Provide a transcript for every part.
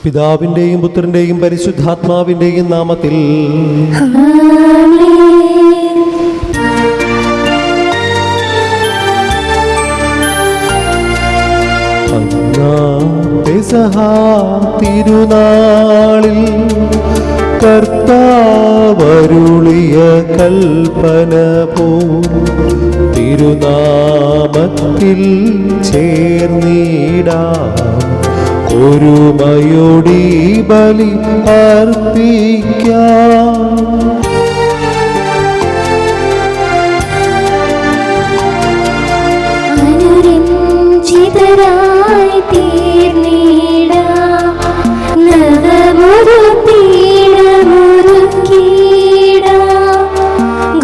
പിതാവിന്റെയും പുത്രന്റെയും പരിശുദ്ധാത്മാവിന്റെയും നാമത്തിൽ പെസഹ തിരുനാളിൽ കർത്താവരുളിയ കൽപ്പന പോൽ തിരുനാമത്തിൽ ചേർന്നിടാം ഒരുമയോടി ബലി അർപ്പിക്കാം. അനുരഞ്ജിതരായി തീർന്നിടാം, നവമൊരു പീഠമൊരുക്കിടാം.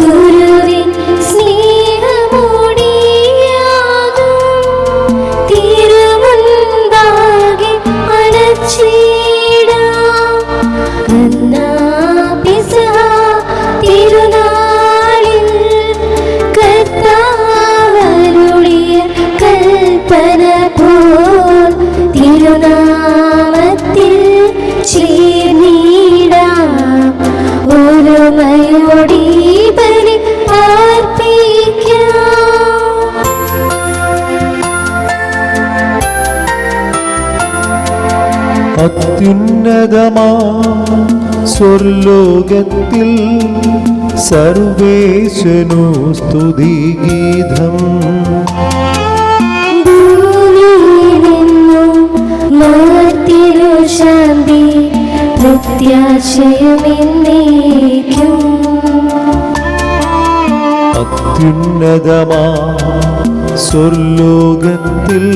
ഗുരുവിൻ സ്നേഹമോടിയാകും തിരുമുൻപാകെ അണച്ചിടാം. അന്നാ പെസഹ തിരുനാളിൽ കർത്താവരുളിയ കൽപ്പന പോൽ തിരുനാമത്തിൽ ചേർന്നിടാം ഒരുമയോടി ബലി അർപ്പിക്കാം. അത്യുന്നതമാ സ്വർലോകത്തിൽ സർവേശനു സ്തുതിഗീതം. ഭൂമിയിലെങ്ങും മർത്യനു ശാന്തി പ്രത്യാശയുമെന്നേക്കും. അത്യുന്നതമാ സ്വർലോകത്തിൽ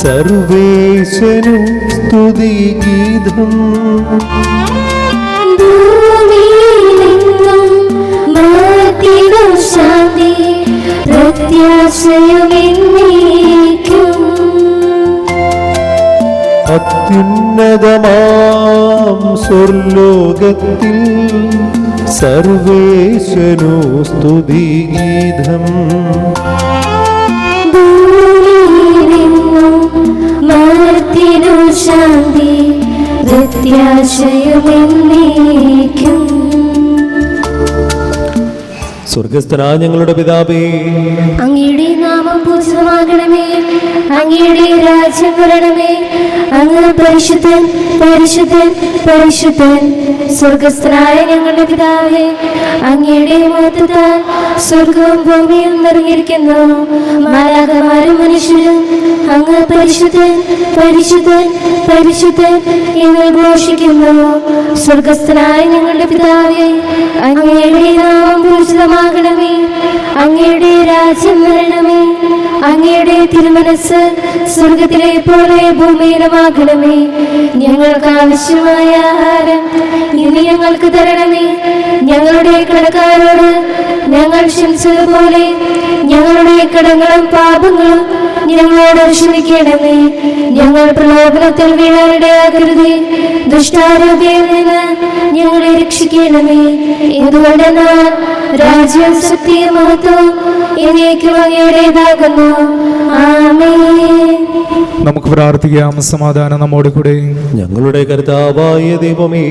സർവേശനു സ്തുതിഗീതം. ഭൂമിയിലെങ്ങും മർത്യനു ശാന്തി പ്രത്യാശയുമെന്നേക്കും. അത്യുന്നതമാം സ്വർലോകത്തിൽ സർവേശനു സ്തുതിഗീതം. ഭൂമിയിലെങ്ങും മർത്യനു ശാന്തി പ്രത്യാശയുമെന്നേക്കും. സ്വർഗസ്ഥനായ ഞങ്ങളുടെ പിതാവേ, അങ്ങയുടെ നാമം പൂജിതമാകണമേ, അങ്ങയുടെ രാജ്യം വരണമേ. അങ്ങ് പരിശുദ്ധൻ പരിശുദ്ധൻ പരിശുദ്ധൻ. സ്വർഗസ്ഥനായ ഞങ്ങളുടെ പിതാവേ, അങ്ങയുടെ മഹത്വത്താൽ സ്വർഗവും ഭൂമിയും നിറഞ്ഞിരിക്കുന്നു. മാലാഖമാരും മനുഷ്യരും അങ്ങ് പരിശുദ്ധൻ പരിശുദ്ധൻ പരിശുദ്ധൻ എന്ന് ഘോഷിക്കുന്നു. സ്വർഗസ്ഥനായ ഞങ്ങളുടെ പിതാവേ, അങ്ങയുടെ നാമം പൂജിതമാകണമേ, അങ്ങയുടെ രാജ്യം വരണമേ. അങ്ങയുടെ തിരുമനസ് സ്വർഗത്തിലെ പോലെ ഭൂമിയിലുമാകണമേ. ഞങ്ങൾക്ക് ആവശ്യമായ ആഹാരം ഇന്ന് ഞങ്ങൾക്ക് തരണമേ. ഞങ്ങളുടെ കടക്കാരോട് ഞങ്ങൾ ക്ഷമിച്ചതുപോലെ ഞങ്ങളുടെ കടങ്ങളും പാപങ്ങളും ഞങ്ങളോട് ക്ഷമിക്കണമേ. ഞങ്ങൾ പ്രലോഭനത്തിൽ വീഴാനിടയാകരുതേ, ദുഷ്ടാരൂപിയിൽ നിന്ന് ഞങ്ങളെ രക്ഷിക്കണമേ. എന്തുകൊണ്ടെന്നാൽ രാജ്യവും ശക്തിയും മഹത്വവും എന്നേക്കും അങ്ങയുടേതാകുന്നു. ആമേൻ. നമുക്ക് പ്രാർത്ഥിക്കാം. സമാധാനം നമ്മോട് കൂടെ. ഞങ്ങളുടെ കർത്താവായ ദൈവമേ,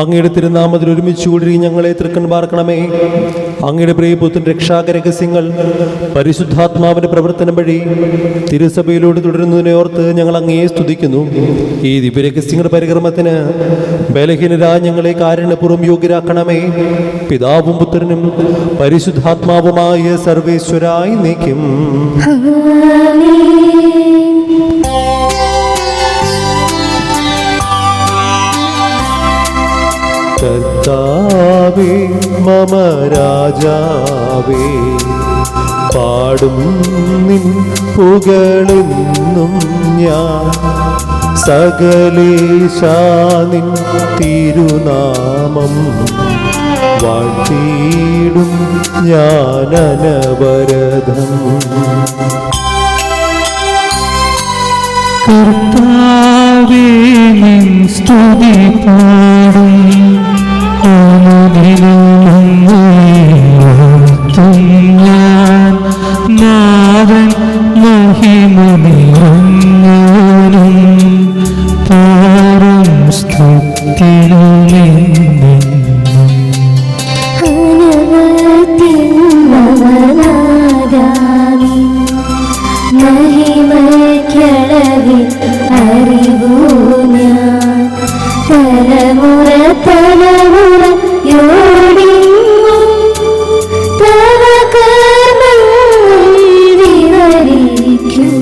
അങ്ങയുടെ തിരുനാമത്തിൽ ഒരുമിച്ച് കൂടി ഞങ്ങളെ തൃക്കൺ പാർക്കണമേ. അങ്ങയുടെ പ്രിയപുത്രൻ രക്ഷാക രഹസ്യങ്ങൾ പരിശുദ്ധാത്മാവിന്റെ പ്രവർത്തനം വഴി തിരുസഭയിലൂടെ തുടരുന്നതിനെ ഓർത്ത് ഞങ്ങൾ അങ്ങയെ സ്തുതിക്കുന്നു. ഈ ദിവ്യരഹസ്യങ്ങളുടെ പരികർമ്മത്തിന് ബലഹീനരായ ഞങ്ങളെ കാരുണ്യപൂർവ്വം യോഗ്യരാക്കണമേ. പിതാവും പുത്രനും പരിശുദ്ധാത്മാവുമായ സർവേശ്വരായി നീക്കും. കർത്താവേ മമ രാജാവേ, പാടും നിൻ പുകഴെന്നും ഞാൻ. സകലേശാ നിൻ തിരുനാമം വാഴ്ത്തിയിടും ഞാൻ അനവരതം. കർത്താവേ നിൻ സ്തുതി പാടും, ഞാൻ നാഥൻ മഹിമ നിറഞ്ഞവനും സ്തുതിയിലുമെന്നും അനവത്യന്മനാദാമി മഹിമയ്ക്കളവിൽ അറിവൂ ഞാൻ തലമുറ തലമുറയോടിങ്ങും തവ കർമ്മങ്ങൾ വിവരിക്കും.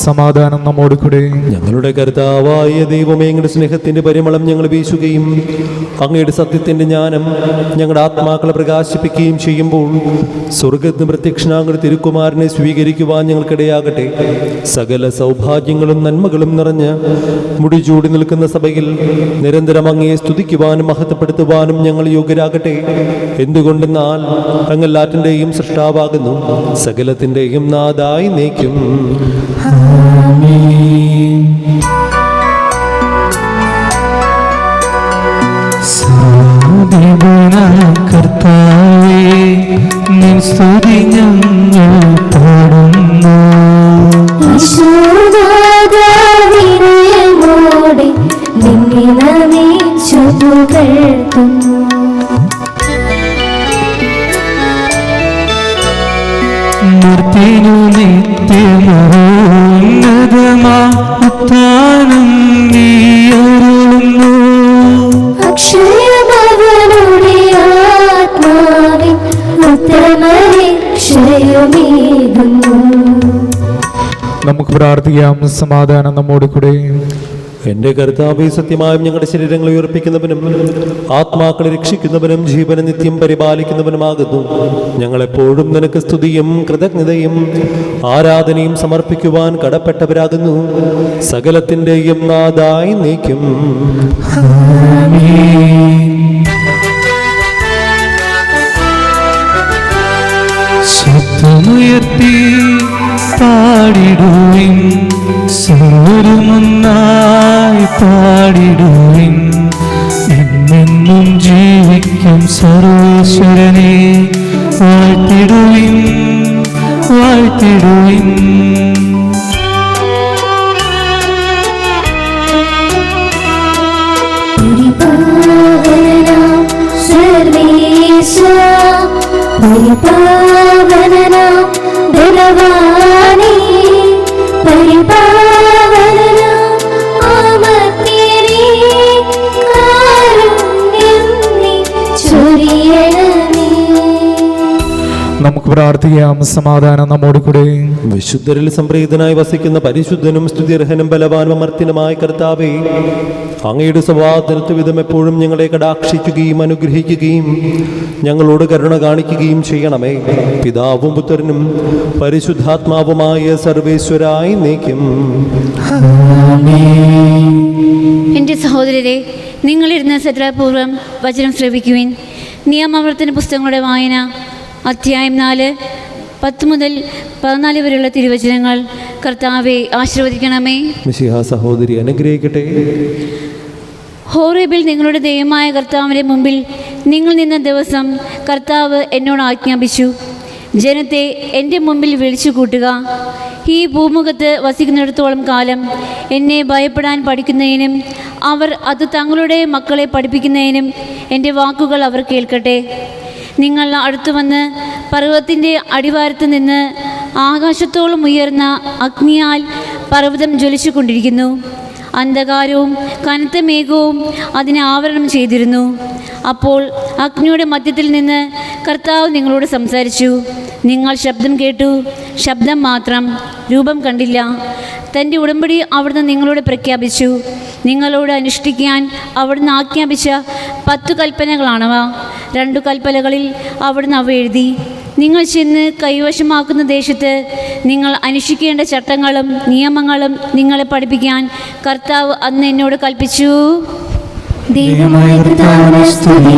സമാധാനം നമ്മോട് കൂടെ. ഞങ്ങളുടെ കർത്താവായ ദൈവമേ, അങ്ങയുടെ സ്നേഹത്തിന്റെ പരിമളം ഞങ്ങൾ വീശുകയും അങ്ങയുടെ സത്യത്തിന്റെ ജ്ഞാനം ഞങ്ങളുടെ ആത്മാക്കളെ പ്രകാശിപ്പിക്കുകയും ചെയ്യുമ്പോൾ സ്വർഗത്തിന് പ്രത്യക്ഷനാങ്ങളുടെ തിരുക്കുമാരനെ സ്വീകരിക്കുവാൻ ഞങ്ങൾക്കിടയാകട്ടെ. സകല സൗഭാഗ്യങ്ങളും നന്മകളും നിറഞ്ഞ് മുടിചൂടി നിൽക്കുന്ന സഭയിൽ നിരന്തരം അങ്ങയെ സ്തുതിക്കുവാനും മഹത്വപ്പെടുത്തുവാനും ഞങ്ങൾ യോഗ്യരാകട്ടെ. എന്തുകൊണ്ടെന്നാൽ അങ്ങെല്ലാറ്റിൻ്റെയും സൃഷ്ടാവാകുന്നു, സകലത്തിൻ്റെയും നാഥായി നീക്കും. കർത്താവേ, നിൻ സ്തുതി ഞങ്ങൾ പാടുന്നു. ഈശോനാഥവിനയമോടെ നിന്നെ നമിച്ചു പുകഴ്ത്തുന്നു. മൂർത്തിനു നിത്യമോന്നതമാ ഉത്ഥാനം നീയരുളുന്നു. അക്ഷയമവനുടെ ആത്മാവിൻ ഉത്തമരക്ഷയുമേകുന്നു. നമുക്ക് പ്രാർത്ഥിക്കാം. സമാധാനം നമ്മോട് കൂടെ. എന്റെ കർത്താവേ, സത്യമായും ഞങ്ങളുടെ ശരീരങ്ങളെ ഉയർപ്പിക്കുന്നവനും ആത്മാക്കളെ രക്ഷിക്കുന്നവനും ജീവനെ നിത്യം പരിപാലിക്കുന്നവനുമാകുന്നു. ഞങ്ങളെപ്പോഴും നിനക്ക് സ്തുതിയും കൃതജ്ഞതയും ആരാധനയും സമർപ്പിക്കുവാൻ കടപ്പെട്ടവരാകുന്നു. സകലത്തിൻ്റെയും നാഥായി നീക്കും. ശബ്ദമുയർത്തി പാടിടുവിൻ, സർവരുമൊന്നായി പാടിടുവിൻ. എന്നെന്നും ജീവിക്കും സർവേശ്വരനെ വാഴ്ത്തിടുവിൻ, വാഴ്ത്തിടുവിൻ. പരിപാവനാം സർവേശ്വരാ, പരിപാവനാം ബലവാനേ, പരിപാവനാം അമർത്യനേ, കാരുണ്യം നീ ചൊരിയണമേ. നമുക്ക് പ്രാർത്ഥിക്കാം. സമാധാനം നമ്മോട് കൂടെ. വിശുദ്ധരിൽ സംപ്രീതനായി വസിക്കുന്ന പരിശുദ്ധനും സ്തുതിർഹനും ബലവാനും അമർത്യനുമായ കർത്താവേ, അങ്ങയുടെ സ്വഭാവത്തിനത്വവിധം എപ്പോഴും ഞങ്ങളെ കടാക്ഷിക്കുകയും അനുഗ്രഹിക്കുകയും ഞങ്ങളോട് കരുണ കാണിക്കുകയും ചെയ്യണമേ. പിതാവും പുത്രനും പരിശുദ്ധാത്മാവുമായ സർവേശ്വരായി നീക്കും. എൻ്റെ സഹോദരരെ, നിങ്ങളിരുന്ന് ശ്രദ്ധാപൂർവം വചനം ശ്രവിക്കുവിൻ. നിയമാവർത്തന പുസ്തകങ്ങളുടെ വായന അധ്യായം 4, 10 മുതൽ 14 വരെയുള്ള തിരുവചനങ്ങൾ. കർത്താവെ ആശീർവദിക്കണമേ. മിശിഹാ സഹോദരി അനുഗ്രഹിക്കട്ടെ. ഹോറേബിൽ നിങ്ങളുടെ ദൈവമായ കർത്താവിൻ്റെ മുമ്പിൽ നിങ്ങൾ നിന്ന ദിവസം കർത്താവ് എന്നോട് ആജ്ഞാപിച്ചു, ജനത്തെ എൻ്റെ മുമ്പിൽ വിളിച്ചു കൂട്ടുക. ഈ ഭൂമുഖത്ത് വസിക്കുന്നിടത്തോളം കാലം എന്നെ ഭയപ്പെടാൻ പഠിക്കുന്നതിനും അവർ അത് തങ്ങളുടെ മക്കളെ പഠിപ്പിക്കുന്നതിനും എൻ്റെ വാക്കുകൾ അവർ കേൾക്കട്ടെ. നിങ്ങൾ അടുത്തു വന്ന് പർവ്വതത്തിൻ്റെ അടിവാരത്ത് നിന്ന് ആകാശത്തോളം ഉയർന്ന അഗ്നിയാൽ പർവ്വതം ജ്വലിച്ചു കൊണ്ടിരിക്കുന്നു. അന്ധകാരവും കനത്ത മേഘവും അതിനെ ആവരണം ചെയ്തിരുന്നു. അപ്പോൾ അഗ്നിയുടെ മധ്യത്തിൽ നിന്ന് കർത്താവ് നിങ്ങളോട് സംസാരിച്ചു. നിങ്ങൾ ശബ്ദം കേട്ടു, ശബ്ദം മാത്രം, രൂപം കണ്ടില്ല. തൻ്റെ ഉടമ്പടി അവിടുന്ന് നിങ്ങളോട് പ്രഖ്യാപിച്ചു. നിങ്ങളോട് അനുഷ്ഠിക്കാൻ അവിടുന്ന് ആജ്ഞാപിച്ച 10 കൽപ്പനകളാണവ. 2 കൽപ്പനകളിൽ അവിടുന്ന് അവ എഴുതി. നിങ്ങൾ ചെന്ന് കൈവശമാക്കുന്ന ദേശത്ത് നിങ്ങൾ അനുഷ്ഠിക്കേണ്ട ചട്ടങ്ങളും നിയമങ്ങളും നിങ്ങളെ പഠിപ്പിക്കാൻ കർത്താവ് അന്ന് എന്നോട് കൽപ്പിച്ചു. ദൈവമായ കർത്താവിനെ സ്തുതി.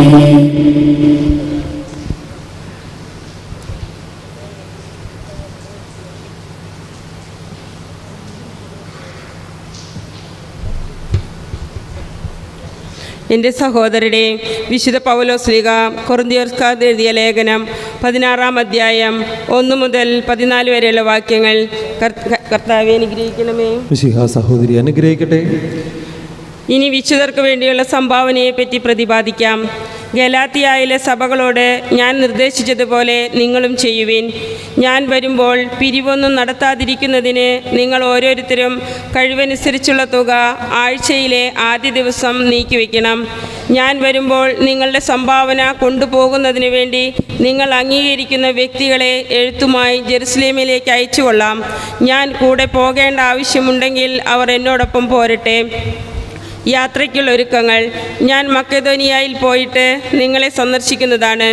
എൻ്റെ സഹോദരരെ, വിശുദ്ധ പൗലോസ്ലീഹ കൊറിന്ത്യർക്കാർക്ക് എഴുതിയ ലേഖനം 16-ാം അധ്യായം 1 മുതൽ 14 വരെയുള്ള വാക്യങ്ങൾ. കർത്താവെ അനുഗ്രഹിക്കണമേ. മിശിഹാ സഹോദരി അനുഗ്രഹിക്കട്ടെ. ഇനി വിശുദ്ധർക്ക് വേണ്ടിയുള്ള സംഭാവനയെപ്പറ്റി പ്രതിപാദിക്കാം. ഗലാത്തിയായിലെ സഭകളോട് ഞാൻ നിർദ്ദേശിച്ചതുപോലെ നിങ്ങളും ചെയ്യുവിൻ. ഞാൻ വരുമ്പോൾ പിരിവൊന്നും നടത്താതിരിക്കുന്നതിന് നിങ്ങൾ ഓരോരുത്തരും കഴിവനുസരിച്ചുള്ള തുക ആഴ്ചയിലെ ആദ്യ ദിവസം നീക്കിവെക്കണം. ഞാൻ വരുമ്പോൾ നിങ്ങളുടെ സംഭാവന കൊണ്ടുപോകുന്നതിന് വേണ്ടി നിങ്ങൾ അംഗീകരിക്കുന്ന വ്യക്തികളെ എഴുത്തുമായി ജെറുസലേമിലേക്ക് അയച്ചുകൊള്ളാം. ഞാൻ കൂടെ പോകേണ്ട ആവശ്യമുണ്ടെങ്കിൽ അവർ എന്നോടൊപ്പം പോരട്ടെ. യാത്രയ്ക്കുള്ള ഒരുക്കങ്ങൾ. ഞാൻ മക്കെദോനിയയിൽ പോയിട്ട് നിങ്ങളെ സന്ദർശിക്കുന്നതാണ്.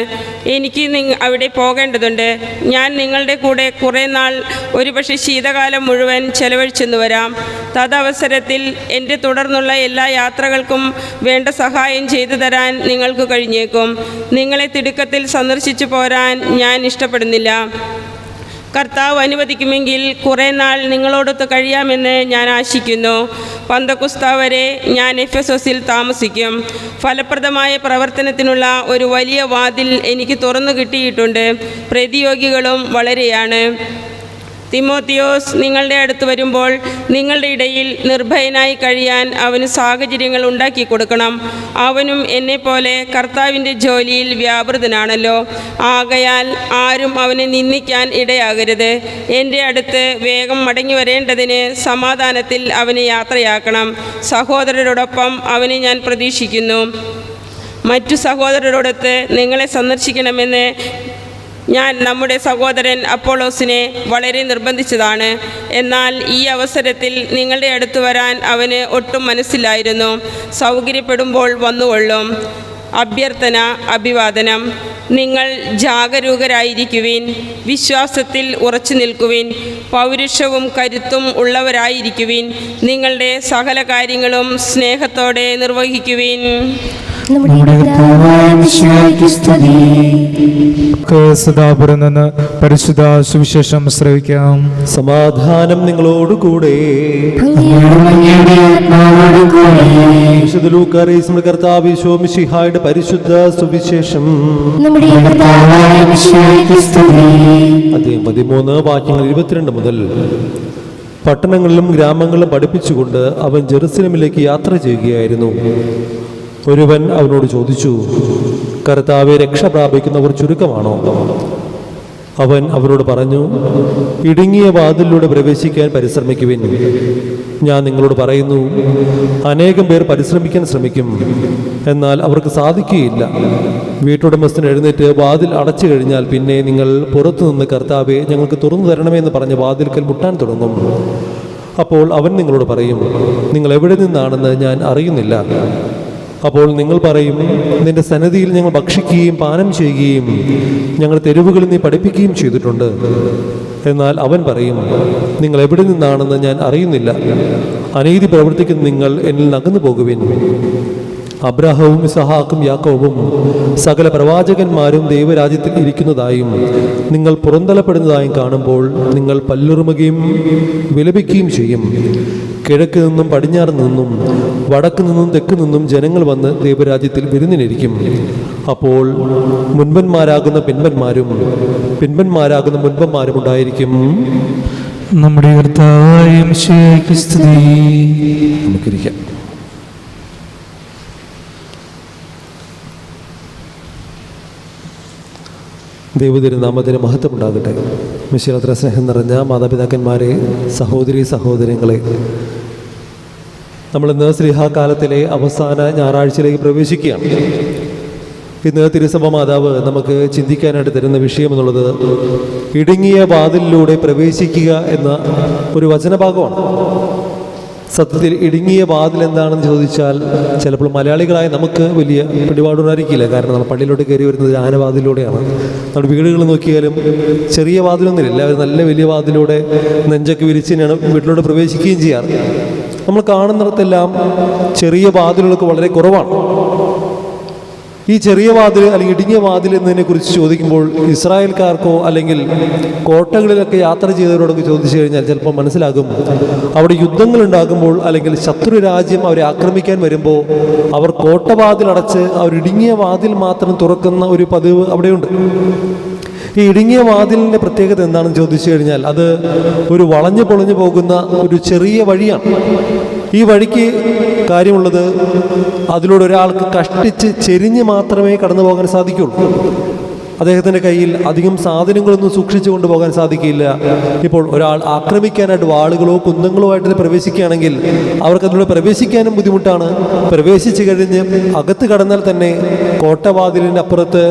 എനിക്ക് അവിടെ പോകേണ്ടതുണ്ട്. ഞാൻ നിങ്ങളുടെ കൂടെ കുറേ നാൾ, ഒരുപക്ഷെ ശീതകാലം മുഴുവൻ ചെലവഴിച്ചെന്നു വരാം. തദവസരത്തിൽ എൻ്റെ തുടർന്നുള്ള എല്ലാ യാത്രകൾക്കും വേണ്ട സഹായം ചെയ്തു തരാൻ നിങ്ങൾക്ക് കഴിഞ്ഞേക്കും. നിങ്ങളെ തിടുക്കത്തിൽ സന്ദർശിച്ചു പോരാൻ ഞാൻ ഇഷ്ടപ്പെടുന്നില്ല. കർത്താവ് അനുവദിക്കുമെങ്കിൽ കുറേ നാൾ നിങ്ങളോടൊത്ത് കഴിയാമെന്ന് ഞാൻ ആശിക്കുന്നു. പന്തക്കുസ്ത വരെ ഞാൻ എഫെസോസിൽ താമസിക്കും. ഫലപ്രദമായ പ്രവർത്തനത്തിനുള്ള ഒരു വലിയ വാതിൽ എനിക്ക് തുറന്നു കിട്ടിയിട്ടുണ്ട്. പ്രതിയോഗികളും വളരെയാണ്. തിമോത്തിയോസ് നിങ്ങളുടെ അടുത്ത് വരുമ്പോൾ നിങ്ങളുടെ ഇടയിൽ നിർഭയനായി കഴിയാൻ അവന് സാഹചര്യങ്ങൾ ഉണ്ടാക്കി കൊടുക്കണം. അവനും എന്നെപ്പോലെ കർത്താവിൻ്റെ ജോലിയിൽ വ്യാപൃതനാണല്ലോ. ആകയാൽ ആരും അവനെ നിന്ദിക്കാൻ ഇടയാകരുത്. എൻ്റെ അടുത്ത് വേഗം മടങ്ങി വരേണ്ടതിന് സമാധാനത്തിൽ അവനെ യാത്രയാക്കണം. സഹോദരരോടൊപ്പം അവനെ ഞാൻ പ്രതീക്ഷിക്കുന്നു. മറ്റു സഹോദരരോടൊത്ത് നിങ്ങളെ സന്ദർശിക്കണമെന്ന് ഞാൻ നമ്മുടെ സഹോദരൻ അപ്പോളോസിനെ വളരെ നിർബന്ധിച്ചതാണ്. എന്നാൽ ഈ അവസരത്തിൽ നിങ്ങളുടെ അടുത്ത് വരാൻ അവന് ഒട്ടും മനസ്സിലായിരുന്നു. സൗകര്യപ്പെടുമ്പോൾ വന്നുകൊള്ളും. അഭ്യർത്ഥന, അഭിവാദനം. നിങ്ങൾ ജാഗരൂകരായിരിക്കുവിൻ, വിശ്വാസത്തിൽ ഉറച്ചു നിൽക്കുവിൻ, പൗരുഷവും കരുത്തും ഉള്ളവരായിരിക്കുവിൻ. നിങ്ങളുടെ സകല കാര്യങ്ങളും സ്നേഹത്തോടെ നിർവഹിക്കുവിൻ. നമ്മുടെ കർത്താവായ മിശിഹായ്ക്ക് സ്തുതി. സദാപുരം നിന്ന് പരിശുദ്ധ സുവിശേഷം ശ്രവിക്കാം. സമാധാനം നിങ്ങളോടുകൂടെ. അങ്ങയുടെ ആത്മാവോടുകൂടെ. വിശുദ്ധ ലൂക്കാസ് നമ്മുടെ കർത്താവ് യേശു മിശിഹായുടെ പരിശുദ്ധ സുവിശേഷം. നമ്മുടെ കർത്താവായ മിശിഹായ്ക്ക് സ്തുതി. അധ്യായം 13 വാക്യങ്ങൾ 22 മുതൽ. പട്ടണങ്ങളിലും ഗ്രാമങ്ങളിലും പഠിപ്പിച്ചുകൊണ്ട് അവൻ ജെറുസലേമിലേക്ക് യാത്ര ചെയ്യുകയായിരുന്നു. ഒരുവൻ അവനോട് ചോദിച്ചു, കർത്താവെ, രക്ഷ പ്രാപിക്കുന്നവർ ചുരുക്കമാണോ? അവൻ അവരോട് പറഞ്ഞു, ഇടുങ്ങിയ വാതിലിലൂടെ പ്രവേശിക്കാൻ പരിശ്രമിക്കുവിൻ. ഞാൻ നിങ്ങളോട് പറയുന്നു, അനേകം പേർ പരിശ്രമിക്കാൻ ശ്രമിക്കും, എന്നാൽ അവർക്ക് സാധിക്കുകയില്ല. വീട്ടുടമസ്ഥൻ എഴുന്നേറ്റ് വാതിൽ അടച്ചു കഴിഞ്ഞാൽ പിന്നെ നിങ്ങൾ പുറത്തുനിന്ന് കർത്താവെ, ഞങ്ങൾക്ക് തുറന്നു തരണമെന്ന് പറഞ്ഞ് വാതിൽക്കൽ മുട്ടാൻ തുടങ്ങും. അപ്പോൾ അവൻ നിങ്ങളോട് പറയും, നിങ്ങൾ എവിടെ നിന്നാണെന്ന് ഞാൻ അറിയുന്നില്ല. അപ്പോൾ നിങ്ങൾ പറയും, നിന്റെ സന്നിധിയിൽ ഞങ്ങൾ ഭക്ഷിക്കുകയും പാനം ചെയ്യുകയും ഞങ്ങൾ തെരുവുകളിൽ നീ പഠിപ്പിക്കുകയും ചെയ്തിട്ടുണ്ട്. എന്നാൽ അവൻ പറയും, നിങ്ങൾ എവിടെ നിന്നാണെന്ന് ഞാൻ അറിയുന്നില്ല. അനീതി പ്രവർത്തിക്കുന്ന നിങ്ങൾ എന്നിൽ നകന്നു പോകുവിൻ. അബ്രാഹവും ഇസഹാക്കും യാക്കോബും സകല പ്രവാചകന്മാരും ദൈവരാജ്യത്തിൽ ഇരിക്കുന്നതായും നിങ്ങൾ പുറന്തള്ളപ്പെടുന്നതായും കാണുമ്പോൾ നിങ്ങൾ പല്ലുറുമുകയും വിലപിക്കുകയും ചെയ്യും. കിഴക്ക് നിന്നും പടിഞ്ഞാറ് നിന്നും വടക്ക് നിന്നും തെക്ക് നിന്നും ജനങ്ങൾ വന്ന് ദൈവരാജ്യത്തിൽ വിരുന്നിനിരിക്കും. അപ്പോൾ മുൻപന്മാരാകുന്ന പിൻപന്മാരും പിൻപന്മാരാകുന്ന മുൻപന്മാരും ഉണ്ടായിരിക്കും. നമ്മുടെ കർത്താവായ മിശിഹായ്ക്ക് സ്തുതി. നമുക്കിരിക്കാം. ദൈവതിരുനാമത്തിന് മഹത്വമുണ്ടാകട്ടെ. മിശിഹാത്ര സ്നേഹം നിറഞ്ഞ മാതാപിതാക്കന്മാരെ, സഹോദരി സഹോദരങ്ങളെ, നമ്മളിന്ന് ശ്രീഹാകാലത്തിലെ അവസാന ഞായറാഴ്ചയിലേക്ക് പ്രവേശിക്കുകയാണ്. ഇന്ന് തിരുസഭ മാതാവ് നമുക്ക് ചിന്തിക്കാനായിട്ട് തരുന്ന വിഷയം എന്നുള്ളത് ഇടുങ്ങിയ വാതിലിലൂടെ പ്രവേശിക്കുക എന്ന ഒരു വചനഭാഗമാണ്. സത്യത്തിൽ ഇടുങ്ങിയ വാതിൽ എന്താണെന്ന് ചോദിച്ചാൽ ചിലപ്പോൾ മലയാളികളായ നമുക്ക് വലിയ പിടിപാടുണ്ടായിരിക്കില്ല. കാരണം നമ്മൾ പള്ളിയിലോട്ട് കയറി വരുന്നത് ആനവാതിലൂടെയാണ്. നമ്മുടെ വീടുകൾ നോക്കിയാലും ചെറിയ വാതിലൊന്നുമില്ല, എല്ലാവരും നല്ല വലിയ വാതിലൂടെ നെഞ്ചൊക്കെ വിരിച്ച് തന്നെയാണ് വീട്ടിലോട്ട് പ്രവേശിക്കുകയും ചെയ്യാറ്. നമ്മൾ കാണുന്നിടത്തെല്ലാം ചെറിയ വാതിലുകളൊക്കെ വളരെ കുറവാണ്. ഈ ചെറിയ വാതിൽ അല്ലെങ്കിൽ ഇടുങ്ങിയ വാതിൽ എന്നതിനെ കുറിച്ച് ചോദിക്കുമ്പോൾ ഇസ്രായേൽക്കാർക്കോ അല്ലെങ്കിൽ കോട്ടകളിലൊക്കെ യാത്ര ചെയ്തവരോടൊക്കെ ചോദിച്ചു കഴിഞ്ഞാൽ ചിലപ്പോൾ മനസ്സിലാകും, അവിടെ യുദ്ധങ്ങൾ ഉണ്ടാകുമ്പോൾ അല്ലെങ്കിൽ ശത്രു രാജ്യം അവരെ ആക്രമിക്കാൻ വരുമ്പോൾ അവർ കോട്ടവാതിൽ അടച്ച് അവർ ഇടുങ്ങിയ വാതിൽ മാത്രം തുറക്കുന്ന ഒരു പതിവ് അവിടെയുണ്ട്. ഈ ഇടുങ്ങിയ വാതിലിൻ്റെ പ്രത്യേകത എന്താണെന്ന് ചോദിച്ചു കഴിഞ്ഞാൽ അത് ഒരു വളഞ്ഞു പൊളഞ്ഞു പോകുന്ന ഒരു ചെറിയ വഴിയാണ്. ഈ വഴിക്ക് കാര്യമുള്ളത്, അതിലൂടെ ഒരാൾക്ക് കഷ്ടിച്ച് ചെരിഞ്ഞ് മാത്രമേ കടന്നു പോകാൻ സാധിക്കുള്ളൂ. അദ്ദേഹത്തിൻ്റെ കയ്യിൽ അധികം സാധനങ്ങളൊന്നും സൂക്ഷിച്ചു കൊണ്ടുപോകാൻ സാധിക്കില്ല. ഇപ്പോൾ ഒരാൾ ആക്രമിക്കാനായിട്ട് വാളുകളോ കുന്തങ്ങളോ ആയിട്ട് പ്രവേശിക്കുകയാണെങ്കിൽ അവർക്കതിലൂടെ പ്രവേശിക്കാനും ബുദ്ധിമുട്ടാണ്. പ്രവേശിച്ചു കഴിഞ്ഞ് അകത്ത് കടന്നാൽ തന്നെ കോട്ടവാതിലിൻ്റെ അപ്പുറത്ത്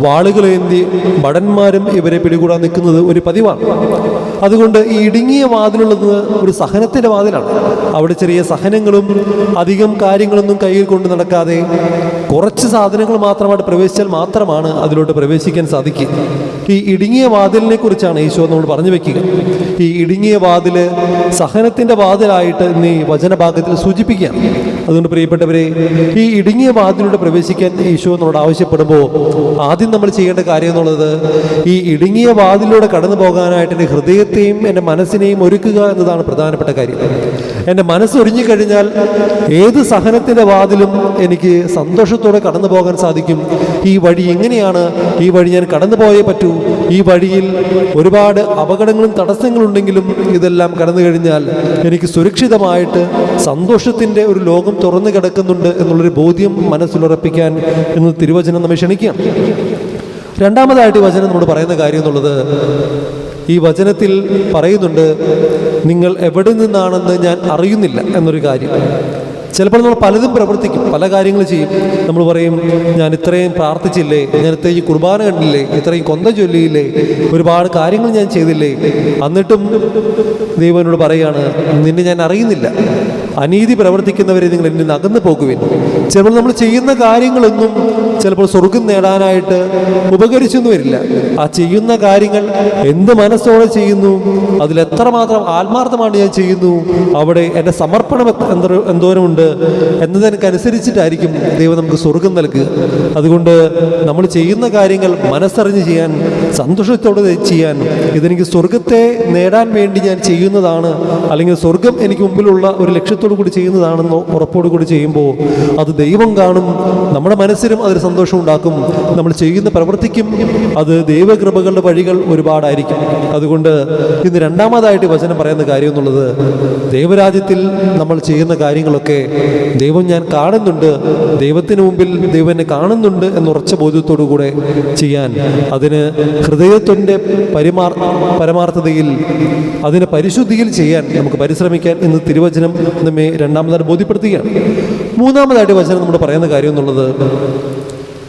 വാളുകളേന്തി ഭടന്മാരും ഇവരെ പിടികൂടാൻ നിൽക്കുന്നത് ഒരു പതിവാണ്. അതുകൊണ്ട് ഈ ഇടുങ്ങിയ വാതിലുള്ളത് ഒരു സഹനത്തിൻ്റെ വാതിലാണ്. അവിടെ ചെറിയ സഹനങ്ങളും അധികം കാര്യങ്ങളൊന്നും കയ്യിൽ കൊണ്ട് നടക്കാതെ കുറച്ച് സാധനങ്ങൾ മാത്രമായിട്ട് പ്രവേശിച്ചാൽ മാത്രമാണ് അതിലോട്ട് പ്രവേശിക്കാൻ സാധിക്കുക. ഈ ഇടുങ്ങിയ വാതിലിനെ കുറിച്ചാണ് ഈശോ നമ്മൾ പറഞ്ഞു വെക്കുക. ഈ ഇടുങ്ങിയ വാതില് സഹനത്തിൻ്റെ വാതിലായിട്ട് ഇന്ന് ഈ വചനഭാഗത്തിൽ സൂചിപ്പിക്കുകയാണ്. അതുകൊണ്ട് പ്രിയപ്പെട്ടവരെ, ഈ ഇടുങ്ങിയ വാതിലൂടെ പ്രവേശിക്കാൻ ഈശോ നമ്മളോട് ആവശ്യപ്പെടുമ്പോൾ ആദ്യം നമ്മൾ ചെയ്യേണ്ട കാര്യം എന്നുള്ളത് ഈ ഇടുങ്ങിയ വാതിലൂടെ കടന്നു പോകാനായിട്ട് എൻ്റെ ഹൃദയത്തെയും എൻ്റെ മനസ്സിനെയും ഒരുക്കുക എന്നതാണ് പ്രധാനപ്പെട്ട കാര്യം. എൻ്റെ മനസ്സ് ഒരുങ്ങിക്കഴിഞ്ഞാൽ ഏത് സഹനത്തിൻ്റെ വാതിലും എനിക്ക് സന്തോഷത്തോടെ കടന്നു പോകാൻ സാധിക്കും. ഈ വഴി എങ്ങനെയാണ്, ഈ വഴി ഞാൻ കടന്നു പോയേ പറ്റൂ. ഈ വഴിയിൽ ഒരുപാട് അപകടങ്ങളും തടസ്സങ്ങളുണ്ടെങ്കിലും ഇതെല്ലാം കടന്നു കഴിഞ്ഞാൽ എനിക്ക് സുരക്ഷിതമായിട്ട് സന്തോഷത്തിൻ്റെ ഒരു ലോകം തുറന്നു കിടക്കുന്നുണ്ട് എന്നുള്ളൊരു ബോധ്യം മനസ്സിലുറപ്പിക്കാൻ എന്ന് തിരുവചനം നമ്മെ ക്ഷണിക്കുകയാണ്. രണ്ടാമതായിട്ട് ഈ വചനം നമ്മൾ പറയുന്ന കാര്യം എന്നുള്ളത്, ഈ വചനത്തിൽ പറയുന്നുണ്ട്, നിങ്ങൾ എവിടെ നിന്നാണെന്ന് ഞാൻ അറിയുന്നില്ല എന്നൊരു കാര്യം. ചിലപ്പോൾ നമ്മൾ പലതും പ്രവർത്തിക്കും, പല കാര്യങ്ങൾ ചെയ്യും. നമ്മൾ പറയും, ഞാൻ ഇത്രയും പ്രാർത്ഥിച്ചില്ലേ, ഞാൻ ഇത്രയും കുർബാന കണ്ടില്ലേ, ഇത്രയും കൊന്ത ചൊല്ലിയില്ലേ, ഒരുപാട് കാര്യങ്ങൾ ഞാൻ ചെയ്തില്ലേ, എന്നിട്ടും ദൈവനോട് പറയാണ്, നിന്നെ ഞാൻ അറിയുന്നില്ല. അനീതി പ്രവർത്തിക്കുന്നവരെ നിങ്ങൾ എന്നിൽ നിന്ന് അകന്നു പോകുവിൻ. ചിലപ്പോൾ നമ്മൾ ചെയ്യുന്ന കാര്യങ്ങളൊന്നും ചിലപ്പോൾ സ്വർഗം നേടാനായിട്ട് ഉപകരിച്ചൊന്നും വരില്ല. ആ ചെയ്യുന്ന കാര്യങ്ങൾ എന്ത് മനസ്സോടെ ചെയ്യുന്നു, അതിലെത്രമാത്രം ആത്മാർത്ഥമാണ് ഞാൻ ചെയ്യുന്നു, അവിടെ എൻ്റെ സമർപ്പണം എന്തോരമുണ്ട് എന്നതിനനുസരിച്ചിട്ടായിരിക്കും ദൈവം നമുക്ക് സ്വർഗം നൽകുക. അതുകൊണ്ട് നമ്മൾ ചെയ്യുന്ന കാര്യങ്ങൾ മനസ്സറിഞ്ഞ് ചെയ്യാൻ, സന്തോഷത്തോടെ ചെയ്യാൻ, ഇതെനിക്ക് സ്വർഗത്തെ നേടാൻ വേണ്ടി ഞാൻ ചെയ്യുന്നതാണ്, അല്ലെങ്കിൽ സ്വർഗം എനിക്ക് മുമ്പിലുള്ള ഒരു ലക്ഷ്യത്തോടു കൂടി ചെയ്യുന്നതാണെന്നോ ഉറപ്പോടു കൂടി ചെയ്യുമ്പോൾ അത് ദൈവം കാണും. നമ്മുടെ മനസ്സിനും അതൊരു സന്തോഷം ഉണ്ടാക്കും. നമ്മൾ ചെയ്യുന്ന പ്രവൃത്തിക്കും അത് ദൈവകൃപകളുടെ വഴികൾ ഒരുപാടായിരിക്കും. അതുകൊണ്ട് ഇന്ന് രണ്ടാമതായിട്ട് വചനം പറയുന്ന കാര്യം എന്നുള്ളത്, ദൈവരാജ്യത്തിൽ നമ്മൾ ചെയ്യുന്ന കാര്യങ്ങളൊക്കെ ദൈവം ഞാൻ കാണുന്നുണ്ട്, ദൈവത്തിന് മുമ്പിൽ ദൈവം എന്നെ കാണുന്നുണ്ട് എന്നുറച്ച ബോധ്യത്തോടു കൂടെ ചെയ്യാൻ, അതിന് ഹൃദയത്തിൻ്റെ പരമാർത്ഥതയിൽ, അതിന് പരിശുദ്ധിയിൽ ചെയ്യാൻ നമുക്ക് പരിശ്രമിക്കാൻ ഇന്ന് തിരുവചനം നമ്മെ രണ്ടാമതായിട്ട് ബോധ്യപ്പെടുത്തുകയാണ്. മൂന്നാമതായിട്ട് വചനം നമ്മൾ പറയുന്ന കാര്യം എന്നുള്ളത്,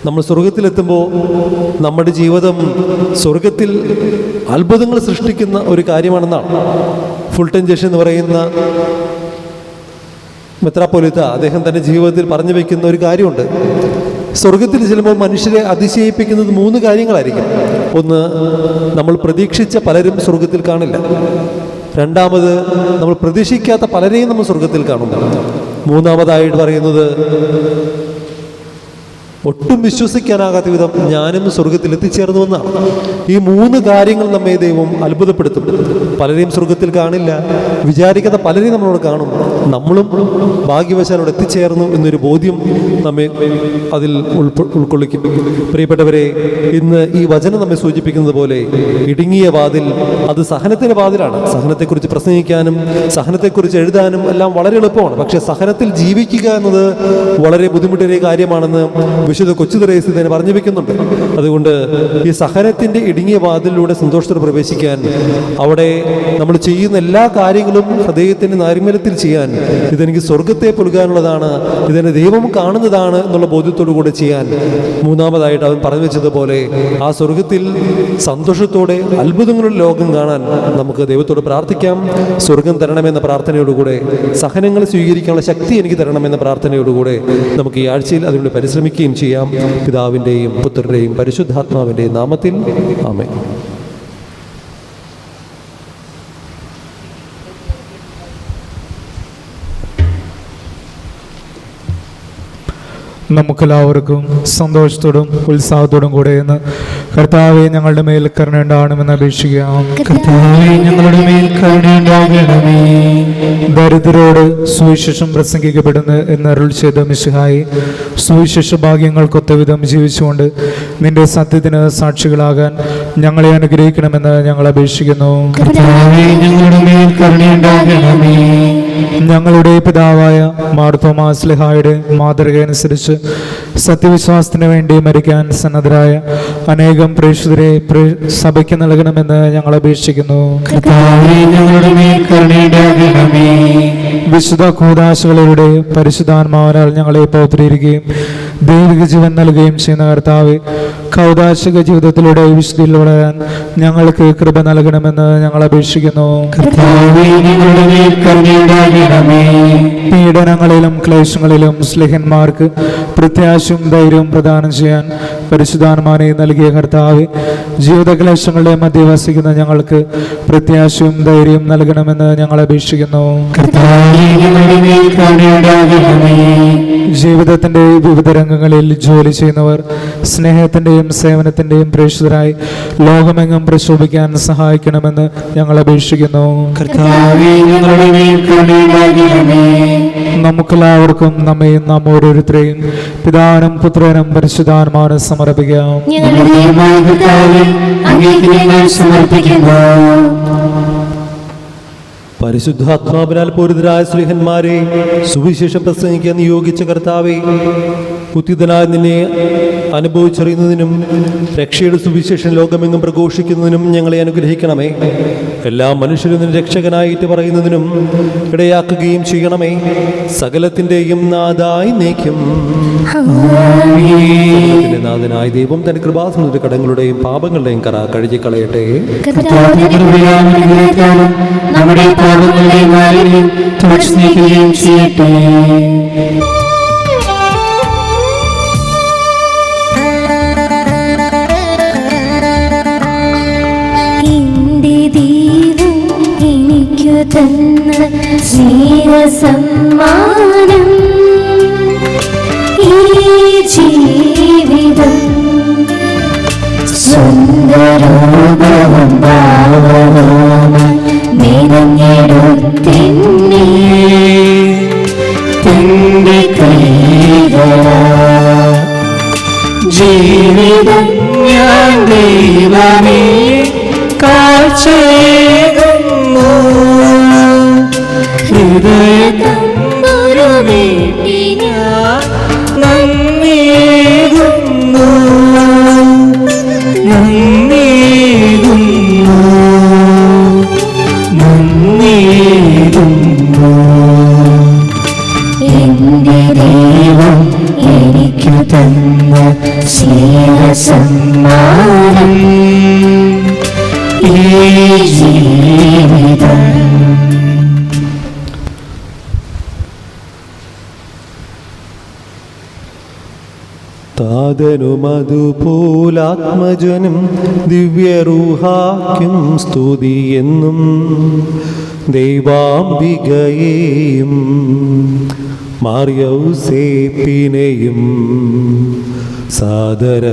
നമ്മൾ സ്വർഗത്തിലെത്തുമ്പോൾ നമ്മുടെ ജീവിതം സ്വർഗത്തിൽ അത്ഭുതങ്ങൾ സൃഷ്ടിക്കുന്ന ഒരു കാര്യമാണെന്നാണ് ഫുൾട്ടൻ ജേഷൻ എന്ന് പറയുന്ന മെത്രാപ്പൊലീത്ത അദ്ദേഹം തൻ്റെ ജീവിതത്തിൽ പറഞ്ഞു വയ്ക്കുന്ന ഒരു കാര്യമുണ്ട്. സ്വർഗത്തിൽ ചെല്ലുമ്പോൾ മനുഷ്യരെ അതിശയിപ്പിക്കുന്നത് 3 കാര്യങ്ങളായിരിക്കും. ഒന്ന്, നമ്മൾ പ്രതീക്ഷിച്ച പലരും സ്വർഗത്തിൽ കാണില്ല. രണ്ടാമത്, നമ്മൾ പ്രതീക്ഷിക്കാത്ത പലരെയും നമ്മൾ സ്വർഗത്തിൽ കാണും. മൂന്നാമതായിട്ട് പറയുന്നത്, ഒട്ടും വിശ്വസിക്കാനാകാത്ത വിധം ഞാനും സ്വർഗത്തിൽ എത്തിച്ചേർന്നുവെന്നാണ്. ഈ 3 കാര്യങ്ങൾ നമ്മെ ദൈവം അത്ഭുതപ്പെടുത്തും. പലരെയും സ്വർഗത്തിൽ കാണില്ല, വിചാരിക്കാത്ത പലരെയും നമ്മളോട് കാണും, നമ്മളും ഭാഗ്യവശാലോട് എത്തിച്ചേർന്നു എന്നൊരു ബോധ്യം നമ്മെ അതിൽ ഉൾക്കൊള്ളിക്കും. പ്രിയപ്പെട്ടവരെ, ഇന്ന് ഈ വചനം നമ്മെ സൂചിപ്പിക്കുന്നത് പോലെ ഇടുങ്ങിയ വാതിൽ അത് സഹനത്തിൻ്റെ വാതിലാണ്. സഹനത്തെക്കുറിച്ച് പ്രസംഗിക്കാനും സഹനത്തെക്കുറിച്ച് എഴുതാനും എല്ലാം വളരെ എളുപ്പമാണ്. പക്ഷേ സഹനത്തിൽ ജീവിക്കുക എന്നത് വളരെ ബുദ്ധിമുട്ടേറിയ കാര്യമാണെന്ന് വിശുദ്ധ കൊച്ചു ത്രേസ്യ തന്നെ പറഞ്ഞു വെക്കുന്നുണ്ട്. അതുകൊണ്ട് ഈ സഹനത്തിൻ്റെ ഇടുങ്ങിയ വാതിലിലൂടെ സന്തോഷത്തോടെ പ്രവേശിക്കാൻ, അവിടെ നമ്മൾ ചെയ്യുന്ന എല്ലാ കാര്യങ്ങളും ഹൃദയത്തിൻ്റെ നൈർമല്യത്തിൽ ചെയ്യാൻ, ഇതെനിക്ക് സ്വർഗത്തെ പുൽകാനുള്ളതാണ്, ഇതെന്നെ ദൈവം കാണുന്നതാണ് എന്നുള്ള ബോധ്യത്തോടു കൂടെ ചെയ്യാൻ, മൂന്നാമതായിട്ട് അവൻ പറഞ്ഞു വെച്ചതുപോലെ ആ സ്വർഗത്തിൽ സന്തോഷത്തോടെ അത്ഭുതങ്ങളുടെ ലോകം കാണാൻ നമുക്ക് ദൈവത്തോട് പ്രാർത്ഥിക്കാം. സ്വർഗം തരണമെന്ന പ്രാർത്ഥനയോടുകൂടെ, സഹനങ്ങൾ സ്വീകരിക്കാനുള്ള ശക്തി എനിക്ക് തരണമെന്ന പ്രാർത്ഥനയോടുകൂടെ നമുക്ക് ഈ ആഴ്ചയിൽ അതിനുവേണ്ടി പരിശ്രമിക്കുകയും ചെയ്യാം. പിതാവിൻ്റെയും പുത്രൻ്റെയും പരിശുദ്ധാത്മാവിൻ്റെയും നാമത്തിൽ ആമേൻ. നമുക്കെല്ലാവർക്കും സന്തോഷത്തോടും ഉത്സാഹത്തോടും കൂടെ എന്ന് കർത്താവെ ഞങ്ങളുടെ മേൽ കരുണയുണ്ടാകണമെന്ന് അപേക്ഷിക്കാം. കർത്താവേ, ഞങ്ങളുടെ മേൽ കരുണയുണ്ടാകണമേ. ദരിദ്രരോട് സുവിശേഷം പ്രസംഗിക്കപ്പെടുന്നു എന്ന് അരുൾ ചെയ്ത മിശിഹായി, സുവിശേഷ ഭാഗ്യങ്ങൾക്കൊത്തവിധം ജീവിച്ചുകൊണ്ട് നിന്റെ സത്യത്തിന് സാക്ഷികളാകാൻ ഞങ്ങളെ അനുഗ്രഹിക്കണമെന്ന് ഞങ്ങൾ അപേക്ഷിക്കുന്നു. കർത്താവേ, ഞങ്ങളുടെ മേൽ കരുണയുണ്ടാകണമേ. ഞങ്ങളുടെ പിതാവായ മാർ തോമാ ശ്ലീഹായുടെ മാതൃകയനുസരിച്ച് സത്യവിശ്വാസത്തിന് വേണ്ടി മരിക്കാൻ സന്നദ്ധരായ അനേകം പ്രേക്ഷിതരെ സഭയ്ക്ക് നൽകണമെന്ന് ഞങ്ങൾ അപേക്ഷിക്കുന്നു. കർത്താവേ, ഞങ്ങളുടെ മേൽ കരുണയുണ്ടാകണമേ. വിശുദ്ധ കൂദാശകളിലൂടെ പരിശുദ്ധാത്മാവിനാൽ ഞങ്ങളെ പൗത്രീകരിക്കുകയും ദൈവിക ജീവൻ നൽകുകയും ചെയ്യുന്ന കർത്താവേ, കൗദാശിക ജീവിതത്തിലൂടെ വിശുദ്ധിയിൽ വളരാൻ ഞങ്ങൾക്ക് കൃപ നൽകണമെന്ന് ഞങ്ങൾ അപേക്ഷിക്കുന്നു. കർത്താവേ, ഞങ്ങളുടെ മേൽ കരുണയുണ്ടാകണമേ. പീഡനങ്ങളിലും ക്ലേശങ്ങളിലും സ്ലിഹന്മാർക്ക് പ്രത്യാശയും ധൈര്യവും പ്രദാനം ചെയ്യാൻ പരിശുദ്ധാത്മാവിനെ നൽകിയ കർത്താവേ, ജീവിതക്ലേശങ്ങളുടെ മധ്യ വസിക്കുന്ന ഞങ്ങൾക്ക് പ്രത്യാശയും ധൈര്യവും നൽകണമെന്ന് ഞങ്ങൾ അപേക്ഷിക്കുന്നു. കർത്താവേ, ഞങ്ങളുടെ മേൽ കരുണയുണ്ടാകണമേ. ജീവിതത്തിന്റെ വിവിധ രംഗങ്ങളിൽ ജോലി ചെയ്യുന്നവർ സ്നേഹത്തിന്റെയും സേവനത്തിന്റെയും പ്രേക്ഷിതരായി ലോകമെങ്ങും പ്രശോഭിക്കാൻ സഹായിക്കണമെന്ന് ഞങ്ങൾ അപേക്ഷിക്കുന്നു. കർത്താവേ, ഞങ്ങളുടെ മേൽ കരുണയുണ്ടാകണമേ. നമുക്കെല്ലാവർക്കും നമ്മയും നാം ഓരോരുത്തരെയും പിതാവിനും പുത്രനും പരിശുദ്ധാത്മാവിനും സമർപ്പിക്കാം. ഞങ്ങളുടെ ദൈവമായ കർത്താവേ, അങ്ങേക്ക് ഞങ്ങൾ സമർപ്പിക്കുന്നു. പരിശുദ്ധാത്മാവിനാൽ പൂരിതരായ സ്ലീഹന്മാരെ സുവിശേഷം പ്രസംഗിക്കാൻ നിയോഗിച്ച കർത്താവേ, ഉത്തിതനായ നിന്നെ അനുഭവിച്ചറിയുന്നതിനും രക്ഷയുടെ സുവിശേഷം ലോകമെങ്ങും പ്രഘോഷിക്കുന്നതിനും ഞങ്ങളെ അനുഗ്രഹിക്കണമേ. എല്ലാ മനുഷ്യരും നിന്നെ രക്ഷകനായിട്ട് പറയുന്നതിനും ഇടയാക്കുകയും ചെയ്യണമേ. സകലത്തിൻ്റെയും നാഥായി നീക്കും നാഥനായ ദൈവം തന്റെ കൃപാസനത്തിന്റെ കടങ്ങളുടെയും പാപങ്ങളുടെയും കറ കഴുകിക്കളയട്ടെ. കർത്താവിന്റെ കൃപയാലും അനുഗ്രഹത്താലും നമ്മുടെ പാപങ്ങളുടെ മാലിന്യം തുടച്ചു നീക്കുകയും ചെയ്യട്ടെ. എന്റെ ദൈവം എനിക്കു തന്ന സ്നേഹസമ്മാനം ഈ ജീവിതം സുന്ദരൂപവും ഭാവവും നിറഞ്ഞെടുത്തിന്നെ തന്റെ കൈകളാ ജീവിതം ഞാൻ ദൈവമേ കാഴ്ചയേകുന്നു. ഹൃദയത്തമ്പുരുമീട്ടി ഞാൻ നന്ദിയേകുന്നു. നന്ദിയേകുന്നു. നന്ദിയേകുന്നു. എന്റെ ദൈവം എനിക്കു തന്ന സ്നേഹസമ്മാനം ഈ ജീവിതം. താതനും അതുപോലാത്മജനും ദിവ്യറൂഹാക്കും സ്തുതിയെന്നും ദൈവാംബികയെയും മാർയൗസേപ്പിനെയും സാദരമൂർത്തിയിടാം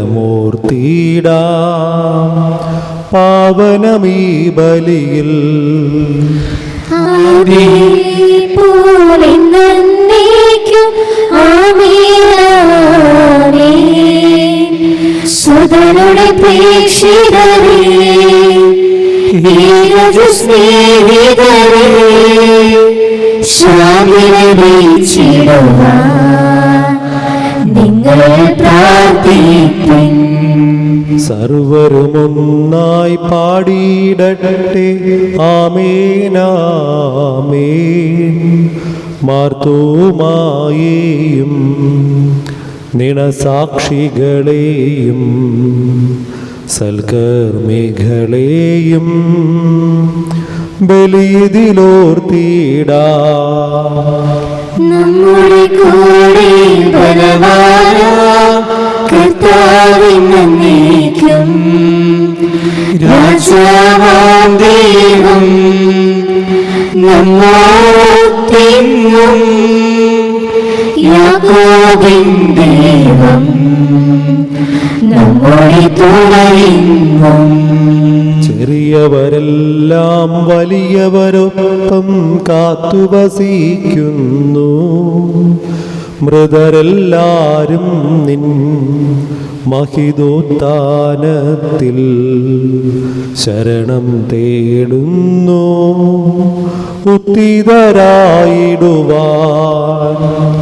പാവനമീ ബലിയിൽ. പോലെ നന്ദിക്കും ആമേൻ. സുതരുടെ പ്രേക്ഷിതരേ, സ്നേഹിതരേ, ശാന്തിനെ വീഴ്ചിടുവാൻ നിങ്ങൾ പ്രാർത്ഥിപ്പിൻ. സർവരുമൊന്നായി പാടിയിടട്ടെ ആമേനാമേൻ. മാർത്തോമായെയും നിണസാക്ഷികളെയും സൽക്കർമ്മികളെയും ബലിയിതിലോർത്തിടാ. നമ്മുടെ കൂടെ ബലവാനാം കർത്താവിൻ നന്ദിക്കും രാജാവാം ദൈവം നമ്മോടെന്നും യാക്കോബിൻ ദൈവം നമ്മുടെ തുണയെന്നും. ചെറിയവരെല്ലാം വലിയവരൊപ്പം കാത്തുവസിക്കുന്നു. മൃതരെല്ലാരും നിൻ മഹിതോത്ഥാനത്തിൽ ശരണം തേടുന്നു ഉത്തിതരായിടുവാൻ.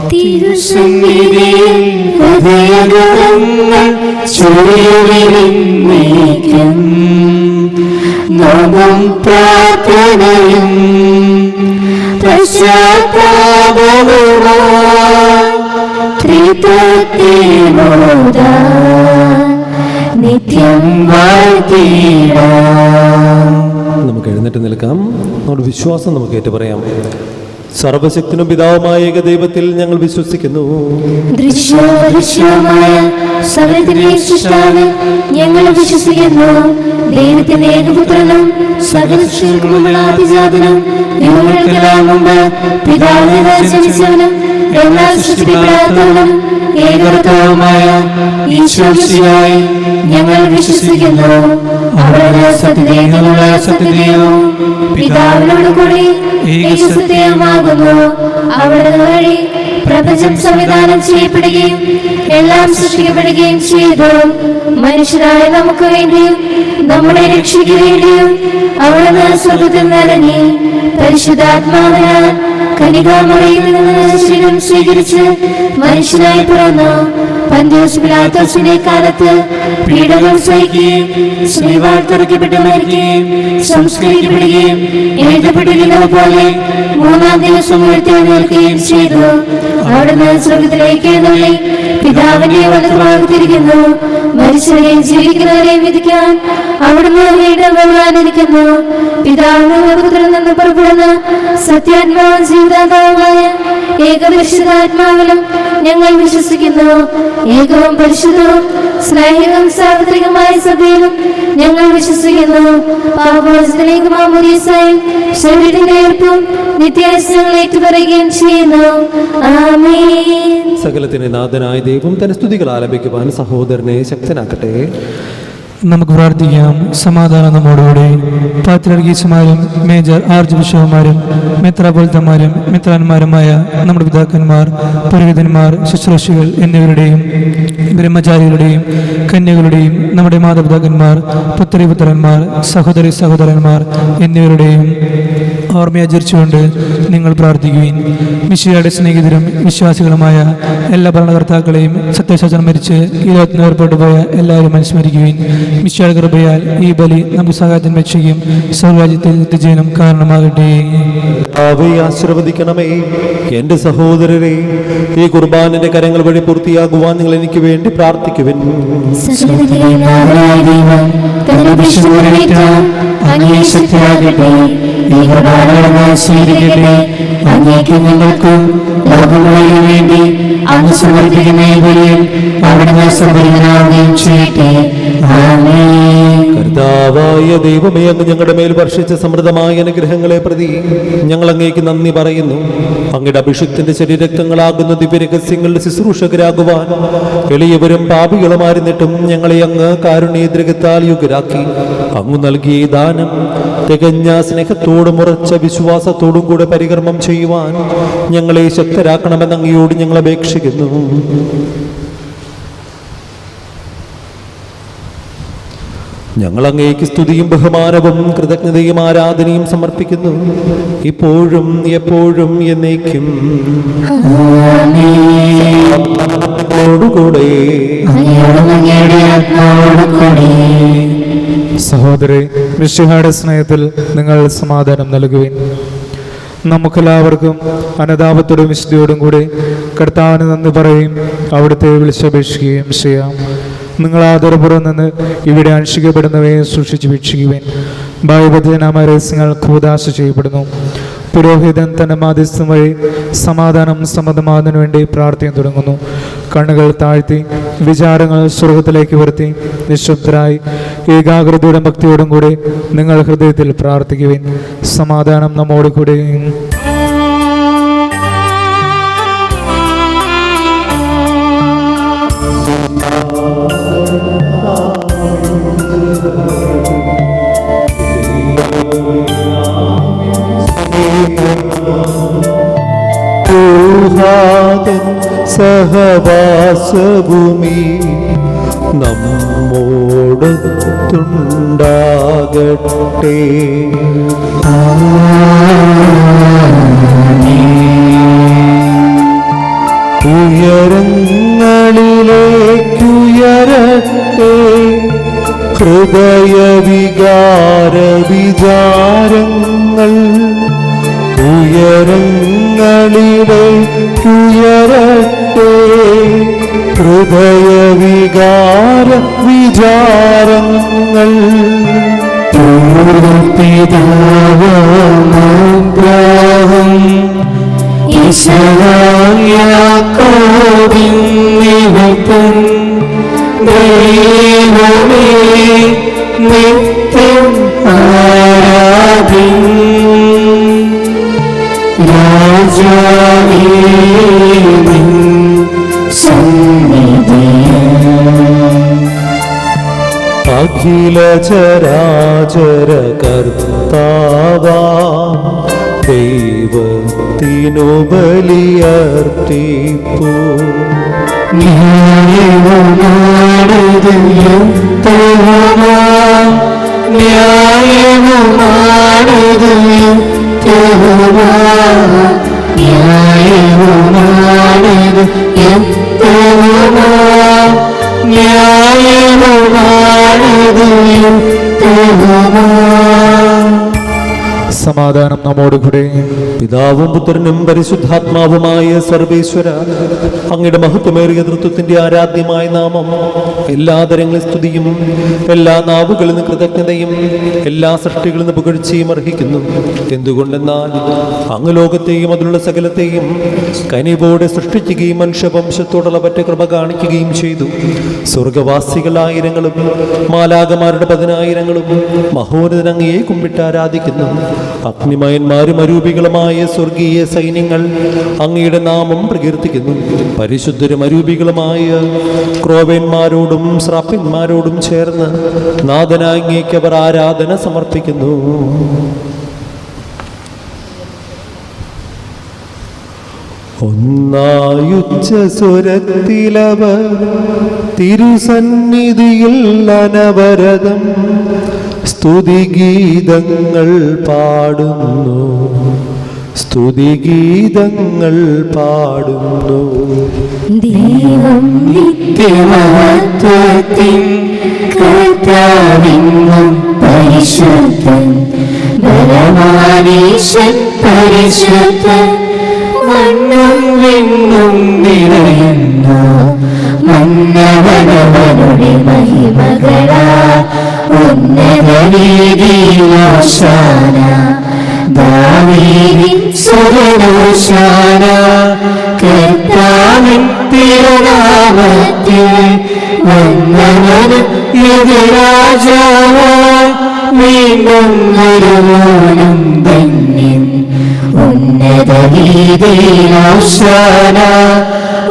തിരുസന്നിധിയിൽ ഹൃദയഗതങ്ങൾ ചൊരിയുവിരിന്നേക്കും നോമ്പും പ്രാർത്ഥനയും പശ്ചാത്താപവുമായി ത്രിത്വത്തെ മോദാൻ നിത്യം വാഴ്ത്തിടാം. നമുക്ക് എഴുന്നേറ്റ് നിൽക്കാം. നമ്മുടെ വിശ്വാസം നമുക്ക് ഏറ്റുപറയാം. സർവശക്തനും പിതാവുമായ ഏകദൈവത്തിൽ ഞങ്ങൾ വിശ്വസിക്കുന്നു. ദൃശ്യമായ സകലത്തിന്റെയും സൃഷ്ടാവിൽ ഞങ്ങൾ വിശ്വസിക്കുന്നു. ദൈവത്തിന്റെ ഏകപുത്രനും സകല സൃഷ്ടികൾക്കുമുള്ള ആദിജാതനും യുഗങ്ങൾക്കെല്ലാം മുമ്പ് പിതാവിനെ ജനിച്ചവനും എല്ലാ സൃഷ്ടിക്കപ്പെടാത്തവനും ഏകർത്താവുമായ ഈശോമിശിഹായിൽ ഞങ്ങൾ വിശ്വസിക്കുന്നു. അവിടുന്ന് സത്യദൈവമുള്ള സത്യദൈവവും പിതാവിനോട് കൂടി ഏകസത്യവുമാകുന്നു. അവിടുന്ന് വഴി പ്രപഞ്ചം സംവിധാനം ചെയ്യപ്പെടുകയും എല്ലാം സൃഷ്ടിക്കപ്പെടുകയും ചെയ്തു. മനുഷ്യരായ നമുക്ക് വേണ്ടിയും നമ്മുടെ രക്ഷയ്ക്ക് വേണ്ടിയും അവിടുന്ന് സ്വർഗ്ഗത്തിൽ നിറങ്ങി പരിശുദ്ധാത്മാവിനാൽ കന്യകാമറിയിൽ നിന്ന് ശരീരം സ്വീകരിച്ച് മനുഷ്യനായി പിറന്നു. പന്തിയോസ് പിലാത്തോസിന്റെ കാലത്ത് പീഡകൾ സഹിക്കുകയും ശ്രീവാൾ തുറക്കപ്പെട്ട് മരിക്കുകയും സംസ്കരിക്കപ്പെടുകയും എഴുതപ്പെട്ടിരുന്നത് പോലെ മൂന്നാം ദിവസം ഉയർത്തെഴുന്നേൽക്കുകയും ചെയ്തു. അവിടുന്ന് സ്വർഗ്ഗത്തിലേക്ക് എഴുന്നള്ളി പിതാവിന്റെ വലതുഭാഗത്തിരിക്കുന്നു. മരിച്ചവരെയും ജീവിക്കുന്നവരെയും വിധിക്കാൻ അവിടുന്ന് വീണ്ടും വരുവാനിരിക്കുന്നു. പിതാവിന്റെ പുത്രനിൽ നിന്ന് പുറപ്പെടുന്ന സത്യാത്മാവും ജീവിതാത്മാവുമായ ഏകപരിശുദ്ധാത്മാവിലും ഞങ്ങൾ വിശ്വസിക്കുന്നു. ഏകവും പരിശുദ്ധവും സ്നേഹികവും സാർവത്രികമായ സഭയിലും ഞങ്ങൾ വിശ്വസിക്കുന്നു. പാപമോചനത്തിലേക്ക് മാമോദീസായും ശരീരത്തിന്റെ ഏർപ്പും നിത്യാസനങ്ങൾ ഏറ്റുപറയുകയും ചെയ്യുന്നു. ആമേൻ. സകലത്തിന് നാഥനായ ദൈവം തന്റെ സ്തുതികൾ ആലപിക്കുവാൻ സഹോദരനെ ശക്തനാക്കട്ടെ. നമുക്ക് പ്രാർത്ഥിക്കാം. സമാധാനം നമ്മോടുകൂടെ. പാത്രിയർഗീസുമാരും മേജർ ആർച്ച് ബിഷപ്പുമാരും മെത്രാപ്പൊലീത്തമാരും മെത്രാന്മാരുമായ നമ്മുടെ പിതാക്കന്മാർ, പുരോഹിതന്മാർ, ശുശ്രൂഷികൾ എന്നിവരുടെയും ബ്രഹ്മചാരികളുടെയും കന്യകളുടെയും നമ്മുടെ മാതാപിതാക്കന്മാർ, പുത്രന്മാർ, സഹോദരി സഹോദരന്മാർ എന്നിവരുടെയും ഓർമ്മയാചരിച്ചുകൊണ്ട് നിങ്ങൾ പ്രാർത്ഥിക്കുകയും മിശിഹായുടെ സ്നേഹിതരും വിശ്വാസികളുമായ എല്ലാ ഭരണകർത്താക്കളെയും സത്യശാസനം മരിച്ച് ഈ ലോകത്തിന് ഏർപ്പെട്ടു പോയ എല്ലാവരും അനുസ്മരിക്കുകയും മിശിഹായുടെ കൃപയാൽ ഈ ബലി നമുക്ക് സഹായത്തിന് രക്ഷയും സ്വർഗ്ഗരാജ്യത്തിൽ നിത്യജീവനം കാരണമാകട്ടെ. ആശീർവദിക്കണമേ. എന്റെ സഹോദരരെ, ഈ കുർബാനിന്റെ കരങ്ങൾ വഴി പൂർത്തിയാകുവാൻ നിങ്ങൾ എനിക്ക് വേണ്ടി പ്രാർത്ഥിക്കുവിൻ. നിങ്ങൾക്കും ലോകമുഴുവനും വേണ്ടി അങ്ങ് സമർപ്പിക്കുന്ന അവിടുന്ന് സംഭരിക്കനാവുകയും ചെയ്യട്ടെ. കർത്താവായ ദൈവമേ, അങ്ങ് ഞങ്ങളുടെ മേൽ വർഷിച്ച സമൃദ്ധമായ അനുഗ്രഹങ്ങളെ പ്രതി ഞങ്ങൾ അങ്ങേക്ക് നന്ദി പറയുന്നു. അങ്ങയുടെ അഭിഷിക്തന്റെ ശരീരക്തങ്ങളാകുന്ന ദിവ്യരഹസ്യങ്ങളുടെ ശുശ്രൂഷകരാകുവാൻ എളിയവരും പാപികളുമായിരുന്നിട്ടും ഞങ്ങളെ അങ്ങ് കാരുണ്യദ്രകത്താൽ യുഗരാക്കി. അങ്ങ് നൽകിയ ദാനം തികഞ്ഞ സ്നേഹത്തോടും ഉറച്ച വിശ്വാസത്തോടും കൂടെ പരികർമ്മം ചെയ്യുവാൻ ഞങ്ങളെ ശക്തരാക്കണമെന്ന് അങ്ങയോട് ഞങ്ങൾ അപേക്ഷിക്കുന്നു. ഞങ്ങൾ അങ്ങേക്ക് സ്തുതിയും ബഹുമാനവും കൃതജ്ഞതയും ആരാധനയും സമർപ്പിക്കുന്നു, ഇപ്പോഴും എപ്പോഴും എന്നേക്കും. സഹോദരി, മിശിഹായുടെ സ്നേഹത്തിൽ നിങ്ങൾ സമാധാനം നൽകുവിൻ. നമുക്കെല്ലാവർക്കും അനുതാപത്തോടും വിശുദ്ധിയോടും കൂടി കർത്താവിന് നന്ദി പറയും അവിടുത്തെ വിളിച്ചപേക്ഷിക്കുകയും ചെയ്യാം. നിങ്ങൾ ആദരപൂർവ്വം നിന്ന് ഇവിടെ അനുഷ്ഠിക്കപ്പെടുന്നവയെ സൂക്ഷിച്ച് വീക്ഷിക്കുവാൻ ഭയഭജനമായ രഹസ്യങ്ങൾ കൂദാശ ചെയ്യപ്പെടുന്നു. പുരോഹിതൻ തന്റെ മാധ്യസ്ഥം വഴി സമാധാനം സമ്മതമാകുന്നതിനു വേണ്ടി പ്രാർത്ഥന തുടങ്ങുന്നു. കണ്ണുകൾ താഴ്ത്തി വിചാരങ്ങൾ സ്വർഗത്തിലേക്ക് വരുത്തി നിശബ്ദരായി ഏകാഗ്രതയോടും ഭക്തിയോടും കൂടി നിങ്ങൾ ഹൃദയത്തിൽ പ്രാർത്ഥിക്കുവിൻ. സമാധാനം നമ്മോട് കൂടെ. ൂഹാദൻ സഹവാസഭൂമി നമ്മോടൊത്തുണ്ടാകട്ടെ. ഉയരങ്ങളിലേക്കുയരട്ടെ ഹൃദയവികാര വിചാരങ്ങൾ. ഉയരങ്ങളിലേക്കുയരട്ടെ ഹൃദയവികാര വിചാരങ്ങൾ. പൂർവ്വപിതാവാം യാക്കോബിൻ നിമിത്തം ദൈവമേ നിത്യം ആരാധ്യൻ. രാജാവേ നിൻ സന്നിധിയിൽ അഖില ചരാചര കർത്താവാ ദൈവത്തിനു ബലിയർപ്പിപ്പൂ. ന്യായവുമാണത് യുക്തവുമാ, ന്യായവുമാണത് യുക്തവുമാ, ന്യായവുമാണത് യുക്തവുമാ, ന്യായവുമാണത് യുക്തവുമാ. സമാധാനം നമ്മോടുകൂടെ. പിതാവും പുത്രനും പരിശുദ്ധാത്മാവുമായ സർവേശ്വര, അങ്ങയുടെ മഹത്വമേറിയ തൃത്വത്തിന്റെ ആരാധ്യമായ നാമം എല്ലാ തരങ്ങളിൽ സ്തുതിയും എല്ലാ നാവുകളിൽ നിന്ന് കൃതജ്ഞതയും എല്ലാ സൃഷ്ടികളിൽ നിന്ന് പുകഴ്ചയും അർഹിക്കുന്നു. എന്തുകൊണ്ടെന്നാൽ അങ്ങ് ലോകത്തെയും അതിലുള്ള സകലത്തെയും കനിവോടെ സൃഷ്ടിക്കുകയും മനുഷ്യവംശത്തോടുള്ള പറ്റ കൃപ കാണിക്കുകയും ചെയ്തു. സ്വർഗവാസികളായിരങ്ങളും മാലാകമാരുടെ 10,000ങ്ങളും മഹോന്നതൻ അങ്ങയെ കുമ്പിട്ട് ആരാധിക്കുന്നു. അഗ്നിമയന്മാരും അരൂപികളുമായ സ്വർഗീയ സൈന്യങ്ങൾ അങ്ങയുടെ നാമം പ്രകീർത്തിക്കുന്നു. പരിശുദ്ധരും അരൂപികളുമായ ക്രോവേന്മാരോടും ശ്രാപ്യന്മാരോടും ചേർന്ന് നാഥനായ അങ്ങേക്ക് അവർ ആരാധന സമർപ്പിക്കുന്നു. ഒന്നായുച്ച സ്വരത്തിലവർ തിരുസന്നിധിയിൽ അനവരതം സ്തുതിഗീതങ്ങൾ പാടുന്നു, സ്തുതിഗീതങ്ങൾ പാടുന്നു. ദൈവം നിത്യമഹത്വത്തിൻ കർത്താവിന്നും പരിശുദ്ധൻ, ബലവാനീശൻ പരിശുദ്ധൻ, മണ്ണും വിണ്ണും നിറയുന്നു മന്നവനവനുടെ മഹിമകളാ. ഉന്നതനീതിയിലോശാന, ദാവീദിൻ സുരനോശാന, കർത്താവിൻ തിരുനാമത്തിൽ വന്നവന് യുഗരാജാവായി വീണ്ടും വരുവാനും ധന്യൻ. ഉന്നതനീതിയിലോശാന,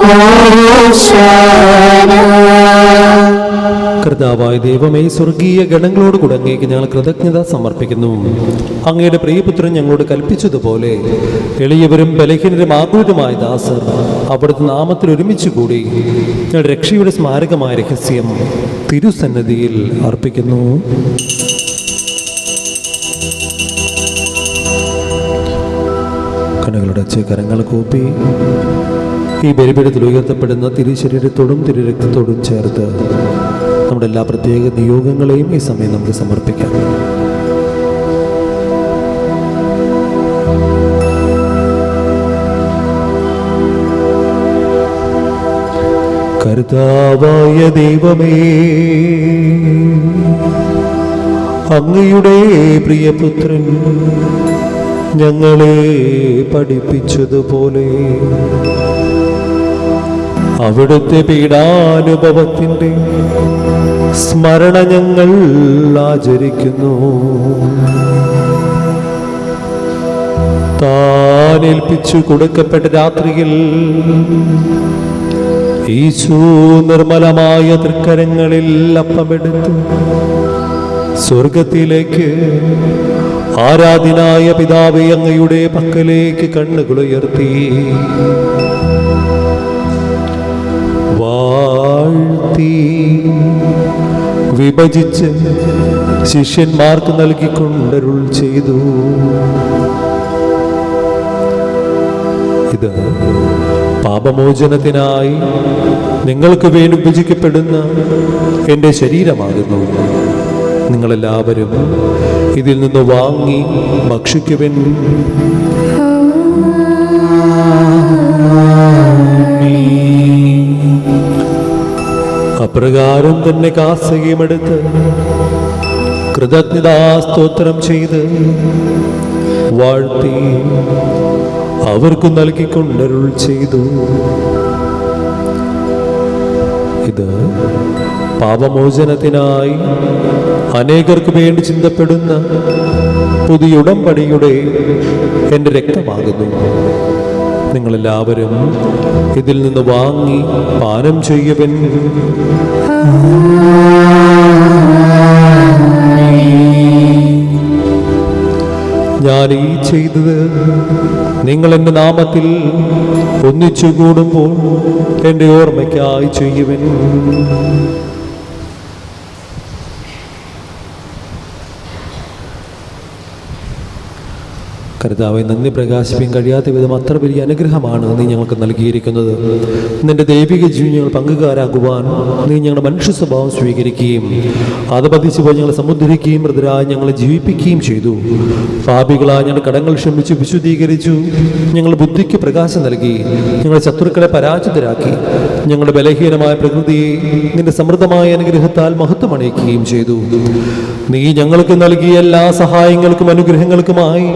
ഓശാന. കർത്താവായ ദൈവമേ, സ്വർഗീയ ഗണങ്ങളോട് കൂടെ അങ്ങേക്ക് ഞങ്ങൾ കൃതജ്ഞത സമർപ്പിക്കുന്നു. അങ്ങയുടെ പ്രിയപുത്രൻ ഞങ്ങളോട് കൽപ്പിച്ചതുപോലെ എളിയവരും ബലഹീനരും ആകുലരുമായ ദാസർ അവിടുത്തെ നാമത്തിൽ ഒരുമിച്ച് കൂടി ഞങ്ങളുടെ രക്ഷയുടെ സ്മാരകമായ രഹസ്യം തിരുസന്നിധിയിൽ അർപ്പിക്കുന്നു. കണ്ണുകളുടെ കരങ്ങൾ കൂപ്പി ഈ ബലിപീഠത്തിൽ ഉയർത്തപ്പെടുന്ന തിരുശരീരത്തോടും തിരുരക്തത്തോടും ചേർത്ത് നമ്മുടെ എല്ലാ പ്രത്യേക നിയോഗങ്ങളെയും ഈ സമയം നമുക്ക് സമർപ്പിക്കാം. കർത്താവായ ദൈവമേ, അങ്ങയുടെ പ്രിയപുത്രൻ ഞങ്ങളെ പഠിപ്പിച്ചതുപോലെ അവിടുത്തെ പീഡാനുഭവത്തിൻ്റെ സ്മരണ ഞങ്ങൾ ആചരിക്കുന്നു. താൻ ഏൽപ്പിച്ചു കൊടുക്കപ്പെട്ട രാത്രിയിൽ ഈശോ നിർമ്മലമായ തൃക്കരങ്ങളിൽ അപ്പമെടുത്തു സ്വർഗത്തിലേക്ക് ആരാധനായ പിതാവേ അങ്ങയുടെ പക്കലേക്ക് കണ്ണുകളുയർത്തി വാഴ്ത്തി വിഭജിച്ച് ശിഷ്യന്മാർക്ക് നൽകിക്കൊണ്ടരുൾ ചെയ്തു. ഇത് പാപമോചനത്തിനായി നിങ്ങൾക്ക് വേണ്ടി വിഭജിക്കപ്പെടുന്ന എൻ്റെ ശരീരമാകുന്നു. നിങ്ങളെല്ലാവരും ഇതിൽ നിന്ന് വാങ്ങി ഭക്ഷിക്കുവിൻ. അപ്രകാരം തന്നെ കാസയുമെടുത്ത് കൃതജ്ഞതാസ്തോത്രം ചെയ്ത് വാഴ്ത്തി അവർക്ക് നൽകിക്കൊണ്ടരുൾ ചെയ്തു. ഇത് പാപമോചനത്തിനായി അനേകർക്ക് വേണ്ടി ചിന്തപ്പെടുന്ന പുതിയ ഉടമ്പടിയുടെ എൻ്റെ രക്തമാകുന്നു. നിങ്ങളെല്ലാവരും ഇതിൽ നിന്ന് വാങ്ങി പാനം ചെയ്യുവൻ. ഞാൻ ഈ ചെയ്തത് നിങ്ങൾ എൻ്റെ നാമത്തിൽ ഒന്നിച്ചു കൂടുമ്പോൾ എൻ്റെ ഓർമ്മയ്ക്കായി ചെയ്യുവൻ. കർത്താവെ, നന്ദി പ്രകാശിപ്പിക്കാൻ കഴിയാത്ത വിധം അത്ര വലിയ അനുഗ്രഹമാണ് നീ ഞങ്ങൾക്ക് നൽകിയിരിക്കുന്നത്. നിന്റെ ദൈവിക ജീവിതം ഞങ്ങൾ പങ്കുകാരാകുവാൻ നീ ഞങ്ങളുടെ മനുഷ്യ സ്വഭാവം സ്വീകരിക്കുകയും അത് പതിച്ചു പോയി ഞങ്ങളെ സമുദ്രിക്കുകയും മൃതരായി ഞങ്ങളെ ജീവിപ്പിക്കുകയും ചെയ്തു. പാപികളായി ഞങ്ങളുടെ കടങ്ങൾ ക്ഷമിച്ചു വിശുദ്ധീകരിച്ചു. ഞങ്ങളുടെ ബുദ്ധിക്ക് പ്രകാശം നൽകി. ഞങ്ങളുടെ ശത്രുക്കളെ പരാജിതരാക്കി. ഞങ്ങളുടെ ബലഹീനമായ പ്രകൃതിയെ നിന്റെ സമൃദ്ധമായ അനുഗ്രഹത്താൽ മഹത്വമണിയിക്കുകയും ചെയ്തു. നീ ഞങ്ങൾക്ക് നൽകിയ എല്ലാ സഹായങ്ങൾക്കും അനുഗ്രഹങ്ങൾക്കുമായി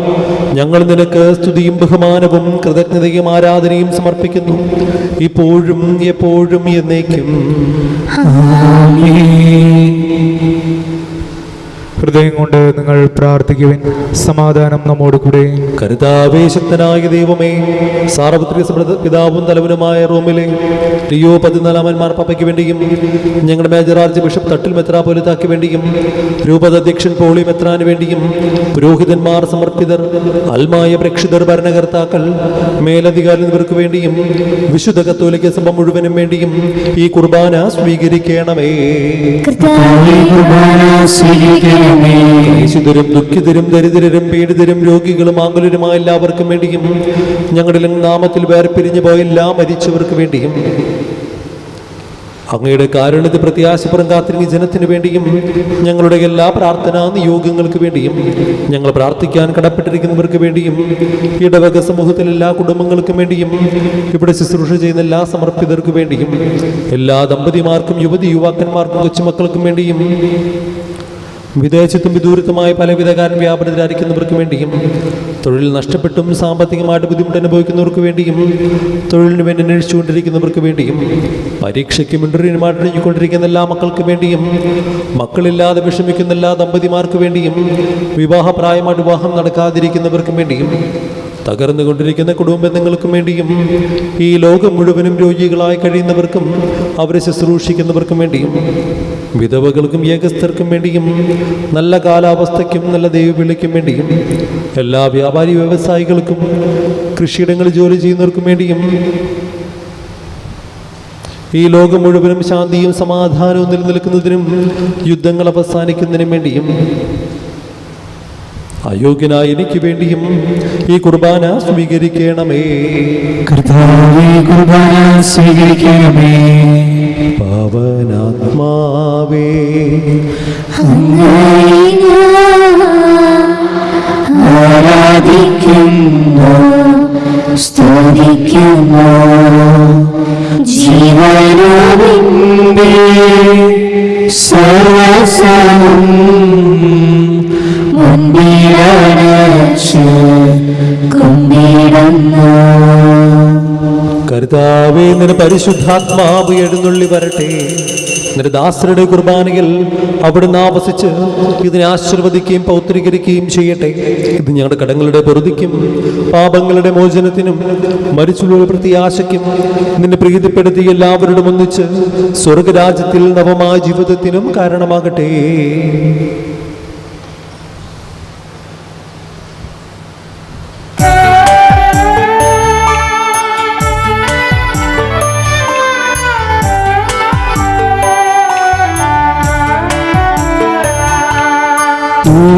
ഞങ്ങൾ നിനക്ക് സ്തുതിയും ബഹുമാനവും കൃതജ്ഞതയും ആരാധനയും സമർപ്പിക്കുന്നു, ഇപ്പോഴും എപ്പോഴും എന്നേക്കും. ഹൃദയം കൊണ്ട് നിങ്ങൾ പ്രാർത്ഥിക്കുവിൻ. സമാധാനം നമ്മോട് കൂടെ. കർത്താവേ, ശക്തനായ ദൈവമേ, സാർവത്രിക പിതാവും തലവനുമായ റോമിലെ ലിയോ 14 മാർപ്പാപ്പയ്ക്ക് വേണ്ടിയും ഞങ്ങളുടെ മേജർ ആർച്ച് ബിഷപ്പ് തട്ടിൽ മെത്രാപ്പൊലീത്താക്ക് വേണ്ടിയും രൂപതാധ്യക്ഷൻ പോളി മെത്രാന് വേണ്ടിയും പുരോഹിതന്മാർ, സമർപ്പിതർ, അൽമായ പ്രേക്ഷിതർ, ഭരണകർത്താക്കൾ, മേലധികാരി എന്നിവർക്ക് വേണ്ടിയും വിശുദ്ധ കത്തോലിക്ക സഭ മുഴുവനും വേണ്ടിയും ഈ കുർബാന സ്വീകരിക്കണമേ. ും ദുഃഖിതരും ദരിദ്രരും പീഡിതരും രോഗികളും ആകുലരുമായ എല്ലാവർക്കും വേണ്ടിയും ഞങ്ങളുടെ നാമത്തിൽ വേർപിരിഞ്ഞു പോയ എല്ലാ മരിച്ചവർക്ക് വേണ്ടിയും അങ്ങയുടെ കാരുണ്യത്തെ പ്രത്യാശപ്പുറം കാത്തിരിക്കുന്ന ജനത്തിനു വേണ്ടിയും ഞങ്ങളുടെ എല്ലാ പ്രാർത്ഥനാ നിയോഗങ്ങൾക്ക് വേണ്ടിയും ഞങ്ങൾ പ്രാർത്ഥിക്കാൻ കടപ്പെട്ടിരിക്കുന്നവർക്ക് വേണ്ടിയും ഇടവക സമൂഹത്തിലെ എല്ലാ കുടുംബങ്ങൾക്കും വേണ്ടിയും ഇവിടെ ശുശ്രൂഷ ചെയ്യുന്ന എല്ലാ സമർപ്പിതർക്കു വേണ്ടിയും എല്ലാ ദമ്പതിമാർക്കും യുവതി യുവാക്കന്മാർക്കും കൊച്ചുമക്കൾക്കും വേണ്ടിയും വിദേശത്തും വിദൂരത്തുമായ പലവിധ കാര്യം വ്യാപൃതരായിരിക്കുന്നവർക്ക് വേണ്ടിയും തൊഴിൽ നഷ്ടപ്പെട്ടും സാമ്പത്തികമായിട്ട് ബുദ്ധിമുട്ട് അനുഭവിക്കുന്നവർക്ക് വേണ്ടിയും തൊഴിലിന് വേണ്ടി അന്വേഷിച്ചുകൊണ്ടിരിക്കുന്നവർക്ക് വേണ്ടിയും പരീക്ഷയ്ക്കും ഇന്റർവ്യൂവിനുമായിട്ട് കഴിഞ്ഞുകൊണ്ടിരിക്കുന്ന എല്ലാ മക്കൾക്ക് വേണ്ടിയും മക്കളില്ലാതെ വിഷമിക്കുന്ന എല്ലാ ദമ്പതിമാർക്ക് വേണ്ടിയും വിവാഹപ്രായമായിട്ട് വിവാഹം നടക്കാതിരിക്കുന്നവർക്കും വേണ്ടിയും തകർന്നുകൊണ്ടിരിക്കുന്ന കുടുംബങ്ങൾക്കും വേണ്ടിയും ഈ ലോകം മുഴുവനും രോഗികളായി കഴിയുന്നവർക്കും അവരെ ശുശ്രൂഷിക്കുന്നവർക്കും വേണ്ടിയും വിധവകൾക്കും ഏകസ്ഥർക്കും വേണ്ടിയും നല്ല കാലാവസ്ഥയ്ക്കും നല്ല ദൈവവിളിക്കും വേണ്ടിയും എല്ലാ വ്യാപാരി വ്യവസായികൾക്കും കൃഷിയിടങ്ങളിൽ ജോലി ചെയ്യുന്നവർക്കും വേണ്ടിയും ഈ ലോകം മുഴുവനും ശാന്തിയും സമാധാനവും നിലനിൽക്കുന്നതിനും യുദ്ധങ്ങൾ അവസാനിക്കുന്നതിനും വേണ്ടിയും അയോഗ്യനായ എനിക്ക് വേണ്ടിയും ഈ കുർബാന സ്വീകരിക്കണമേ. കർത്താവേ, കുർബാന സ്വീകരിക്കണമേ. പാവനാത്മാവേ, ആരാധിക്കുന്നു, സ്തുതിക്കുന്നു. ജീവനോടെ സർവസമം കർത്താവേ, നിന്റെ പരിശുദ്ധാത്മാവ് എഴുന്നള്ളി വരട്ടെ. നിന്റെ ദാസരുടെ കുർബാനയിൽ അവിടുന്ന് ആവസിച്ച് ഇതിനെ ആശീർവദിക്കുകയും പൗത്രീകരിക്കുകയും ചെയ്യട്ടെ. ഇത് ഞങ്ങളുടെ കടങ്ങളുടെ പൊറുതിക്കും പാപങ്ങളുടെ മോചനത്തിനും മരിച്ചുള്ള പ്രത്യാശയ്ക്കും നിന്നെ പ്രീതിപ്പെടുത്തി എല്ലാവരോടും ഒന്നിച്ച് സ്വർഗരാജ്യത്തിൽ നവമായ ജീവിതത്തിനും കാരണമാകട്ടെ.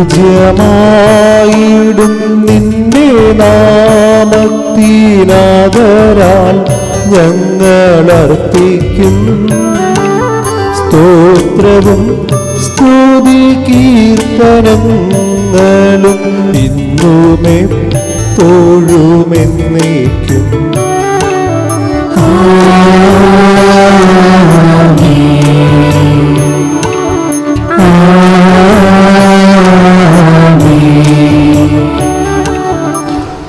പൂജ്യമായിടും നിന്റെ നാമത്തിനാദരാൽ ഞങ്ങളർപ്പിക്കും സ്തോത്രവും സ്തുതി കീർത്തനങ്ങളും ഇന്നുമെപ്പോഴുമെന്നേക്കും.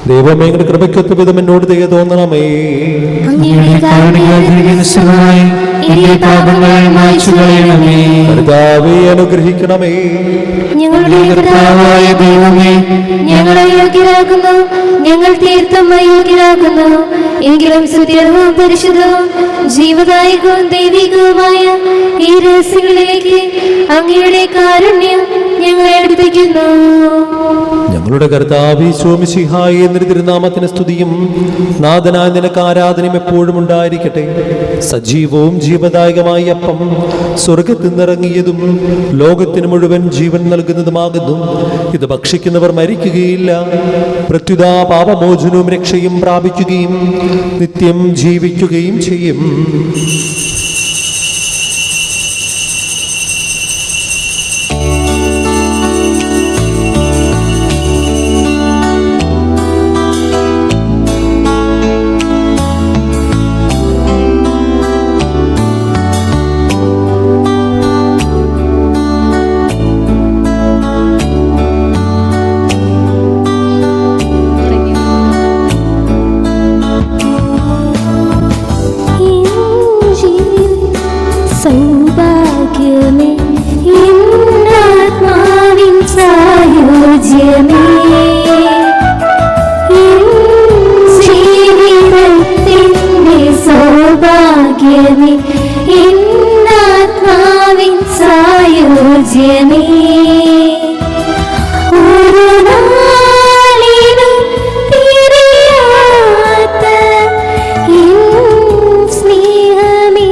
ദൈവമേ, അങ്ങയുടെ കൃപയ്ക്കൊത്ത വിധം എന്നോട് ദയ തോന്നണമേ. അങ്ങയുടെ കാരുണ്യത്തിനായി എന്റെ പാപങ്ങൾ മായ്ച്ചു കളയണമേ. കർത്താവേ, അനുഗ്രഹിക്കണമേ. ഞങ്ങളുടെ കർത്താവായ ദൈവമേ, ഞങ്ങളെ യോഗ്യരാക്കുന്നു, ഞങ്ങൾ തീർത്ഥം അയോഗ്യരാക്കുന്നു. എങ്കിലും സുദീർഘവും പരിശുദ്ധവും ജീവദായകവും ദൈവികവുമായ ഈ രഹസ്യങ്ങളിലേക്ക് അങ്ങയുടെ കാരുണ്യം ഞങ്ങളെ അടുപ്പിക്കുന്നു. ഞങ്ങളുടെ കർത്താവേ ഈശോമിശിഹായേ, നിന്റെ തിരുനാമത്തിന് സ്തുതിയും നാഥനായ നിനക്ക് ആരാധനയും എപ്പോഴും ഉണ്ടായിരിക്കട്ടെ. സജീവവും ജീവദായകമായ അപ്പം സ്വർഗത്തിൽ നിന്നിറങ്ങിയതും ലോകത്തിന് മുഴുവൻ ജീവൻ നൽകുന്നതുമാകുന്നു. ഇത് ഭക്ഷിക്കുന്നവർ മരിക്കുകയില്ല, പ്രത്യുത പാപമോചനവും രക്ഷയും പ്രാപിക്കുകയും നിത്യം ജീവിക്കുകയും ചെയ്യും. സൗഭാഗ്യമേ, ഇന്നാത്മാവിൻ സായുജ്യമേ, ജീവിതത്തിൻ്റെ സൗഭാഗ്യമേ, ഇന്നാത്മാവിൻ സായുജ്യമേ. ഒരു നാളിനും തിരിയാത്ത സ്നേഹമേ,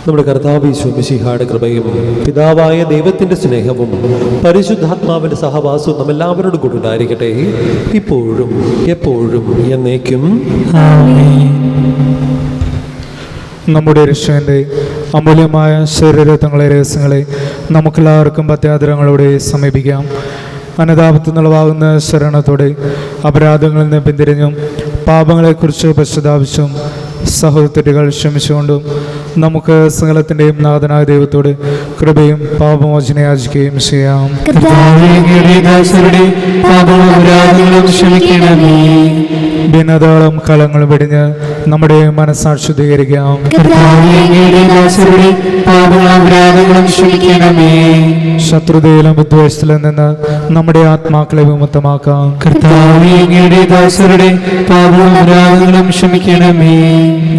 നമ്മുടെ കർത്താവ് ഈശോമിശിഹായുടെ കൃപയും പിതാവായ ദൈവത്തിന്റെ സ്നേഹവും പരിശുദ്ധാത്മാവിന്റെ സഹവാസവും നമ്മെല്ലാവരോടും കൂടി ഉണ്ടായിരിക്കട്ടെ, ഇപ്പോഴും എപ്പോഴും എന്നേക്കും. നമ്മുടെ രക്ഷകന്റെ അമൂല്യമായ ശരീരത്വങ്ങളെ രഹസ്യങ്ങളെ നമുക്കെല്ലാവർക്കും പത്യാദരങ്ങളോടെ സമീപിക്കാം. അനതാപത്തിൽ നിന്നുളവാകുന്ന ശരണത്തോടെ അപരാധങ്ങളിൽ നിന്ന് പിന്തിരിഞ്ഞും പാപങ്ങളെക്കുറിച്ച് പശ്ചാത്താപിച്ചും സഹോദരങ്ങൾ ക്ഷമിച്ചുകൊണ്ടും നമുക്ക് സകലത്തിൻ്റെയും നാഥനായ ദൈവത്തോട് കൃപയും പാപമോചന യാചിക്കുകയും ചെയ്യാം. ഭിന്നതകളും കളങ്ങളും വെടിഞ്ഞ് നമ്മുടെ മനസ്സാക്ഷി ശുദ്ധീകരിക്കാം. ശത്രുതയിലും വിദ്വേഷത്തിലും നിന്ന് നമ്മുടെ ആത്മാക്കളെ വിമുക്തമാക്കാം.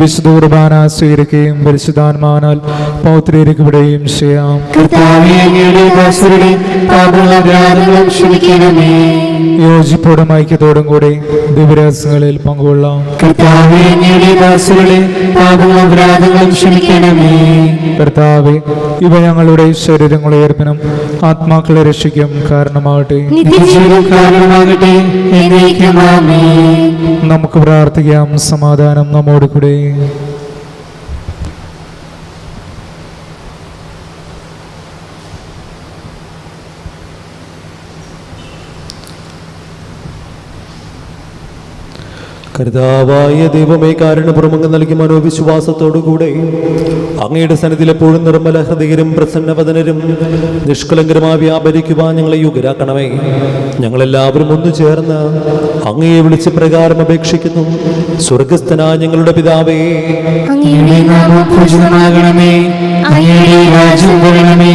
വിശുദ്ധ കുർബാന സ്വീകരിക്കുകയും പരിശുദ്ധാത്മാവിനാൽ പൗത്രീകരിക്കപ്പെടുകയും ചെയ്യാം. യോജിപ്പോടും ഐക്യത്തോടും കൂടി ദിവ്യരഹസ്യങ്ങളിൽ പങ്കുകൊള്ളാം. കർത്താവേ, ഇവ ഞങ്ങളുടെ ശരീരങ്ങളെ ഏർപ്പിനും ആത്മാക്കളെ രക്ഷിക്കും കാരണമാകട്ടെ. നമുക്ക് പ്രാർത്ഥിക്കാം. സമാധാനം നമ്മോട് കൂടെ. കർത്താവായ ദൈവമേ, കാരുണ്യപൂർവ്വം നൽകി മനോവിശ്വാസത്തോടുകൂടെ അങ്ങയുടെ സന്നിധിയിൽ എപ്പോഴും നിർമ്മല ഹൃദയരും പ്രസന്നവദനരും നിഷ്കളങ്കരമായി വ്യാപരിക്കുവാൻ ഞങ്ങളെ യോഗ്യരാക്കണമേ. ഞങ്ങളെല്ലാവരും ഒന്നു ചേർന്ന് അങ്ങയെ വിളിച്ച് പ്രകാരം അപേക്ഷിക്കുന്നു. സ്വർഗസ്ഥനായ ഞങ്ങളുടെ പിതാവേ, അങ്ങയുടെ നാമം പൂജിതമാകണമേ, അങ്ങയുടെ രാജ്യം വരണമേ,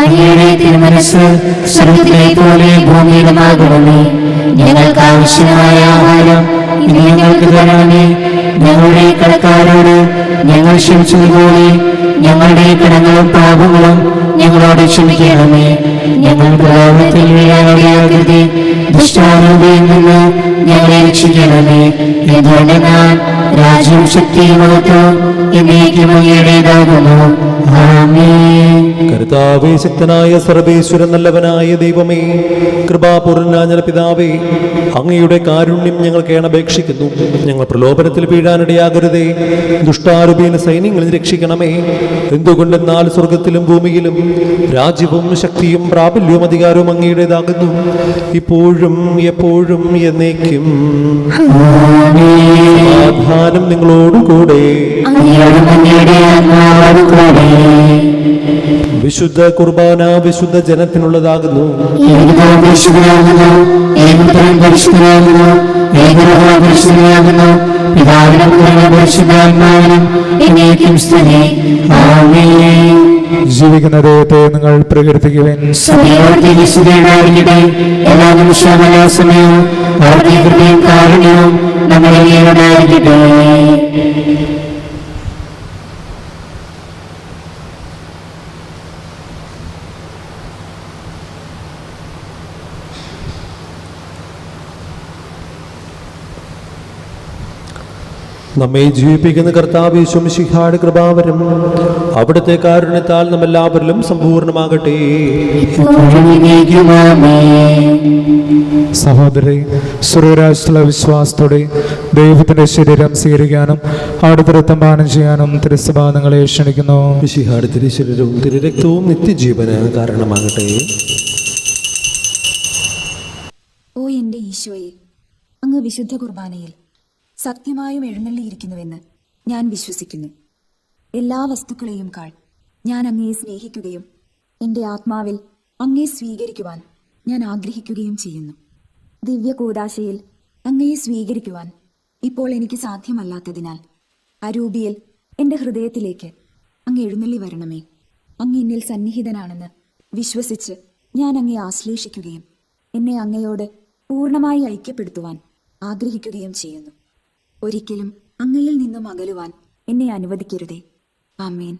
അങ്ങയുടെ തിരുമനസ്സ് സ്വർഗ്ഗത്തിലെ പോലെ ഭൂമിയിലുമാകണമേ. ഞങ്ങൾക്ക് ആവശ്യമായ ആഹാരം ഇനി ഞങ്ങൾക്ക് തരണമേ. ഞങ്ങളുടെ കടക്കാരോട് ഞങ്ങൾ ക്ഷമിച്ചതുപോലെ ഞങ്ങളുടെ കടങ്ങളും പാപങ്ങളും ഞങ്ങളോട് ക്ഷമിക്കണമേ. ഞങ്ങൾ പ്രലോഭനത്തിൽ വീഴാനിടയാക്കരുതേ, ദുഷ്ടാരൂപയിൽ നിന്ന് ഞങ്ങളെ രക്ഷിക്കണമേ. എന്തുകൊണ്ടെന്നാൽ രാജ്യവും ശക്തിയും മഹത്വവും എന്നേക്കും അങ്ങയുടേതാകുന്നു. ആമേൻ. കർത്താവേ, ശക്തനായ സർവേശ്വരൻ, നല്ലവനായ ദൈവമേ, കൃപാപൂർണ്ണനായ പിതാവേ, അങ്ങയുടെ കാരുണ്യം ഞങ്ങൾ കേണപേക്ഷിക്കുന്നു. ഞങ്ങൾ പ്രലോഭനത്തിൽ വീഴാനിടയാകരുതേ, ദുഷ്ടാരൂപീന സൈന്യങ്ങളിൽ രക്ഷിക്കണമേ. എന്തുകൊണ്ടെന്നാൽ സ്വർഗത്തിലും ഭൂമിയിലും രാജ്യവും ശക്തിയും പ്രാബല്യവും അധികാരവും അങ്ങയുടേതാകുന്നു, ഇപ്പോഴും എപ്പോഴും എന്നേക്കും. സമാധാനം നിങ്ങളോടുകൂടെ. വിശുദ്ധ കുർബാന വിശുദ്ധ ജനത്തിനുള്ളതാകുന്നു. ജീവിക്കുന്ന ദൈവത്തെ നിങ്ങൾ പ്രകീർത്തിക്കുവിൻ. എല്ലാ നിമിഷവും എല്ലാ സമയവും അവിടുത്തെ കൃപയും കാരുണ്യവും നമ്മളെ ഉണ്ടായിരിക്കട്ടെ. നമ്മെ ജീവിപ്പിക്കുന്ന കർത്താവ് യേശു മിശിഹായുടെ കൃപാവരം അവിടുത്തെ കാരുണ്യത്താൽ നമ്മെല്ലാവരിലും സമ്പൂർണ്ണമാകട്ടെ. സഹോദരി, സ്വർഗരാജ്യത്തിലുള്ള വിശ്വാസത്തോടെ ദൈവത്തിന്റെ ശരീരം സ്വീകരിക്കാനും അവിടുത്തെ രക്തം പാനം ചെയ്യാനും തിരുസഭ നിങ്ങളെ ക്ഷണിക്കുന്നു. മിശിഹായുടെ തിരുശരീരവും തിരുരക്തവും നിത്യജീവന് കാരണമാകട്ടെ. ഓ എൻ്റെ ഈശോയെ, അങ്ങ് വിശുദ്ധ കുർബാനയിൽ സത്യമായും എഴുന്നള്ളിയിരിക്കുന്നുവെന്ന് ഞാൻ വിശ്വസിക്കുന്നു. എല്ലാ വസ്തുക്കളെയും കാൾ ഞാൻ അങ്ങയെ സ്നേഹിക്കുകയും എൻ്റെ ആത്മാവിൽ അങ്ങയെ സ്വീകരിക്കുവാൻ ഞാൻ ആഗ്രഹിക്കുകയും ചെയ്യുന്നു. ദിവ്യ കൂദാശയിൽ അങ്ങയെ സ്വീകരിക്കുവാൻ ഇപ്പോൾ എനിക്ക് സാധ്യമല്ലാത്തതിനാൽ അരൂപിയിൽ എൻ്റെ ഹൃദയത്തിലേക്ക് അങ്ങ് എഴുന്നള്ളി വരണമേ. അങ്ങ് എന്നിൽ സന്നിഹിതനാണെന്ന് വിശ്വസിച്ച് ഞാൻ അങ്ങയെ ആശ്ലേഷിക്കുകയും എന്നെ അങ്ങയോട് പൂർണ്ണമായി ഐക്യപ്പെടുത്തുവാൻ ആഗ്രഹിക്കുകയും ചെയ്യുന്നു. ഒരിക്കലും അങ്ങയിൽ നിന്നും അകലുവാൻ എന്നെ അനുവദിക്കരുതേ. ആമേൻ.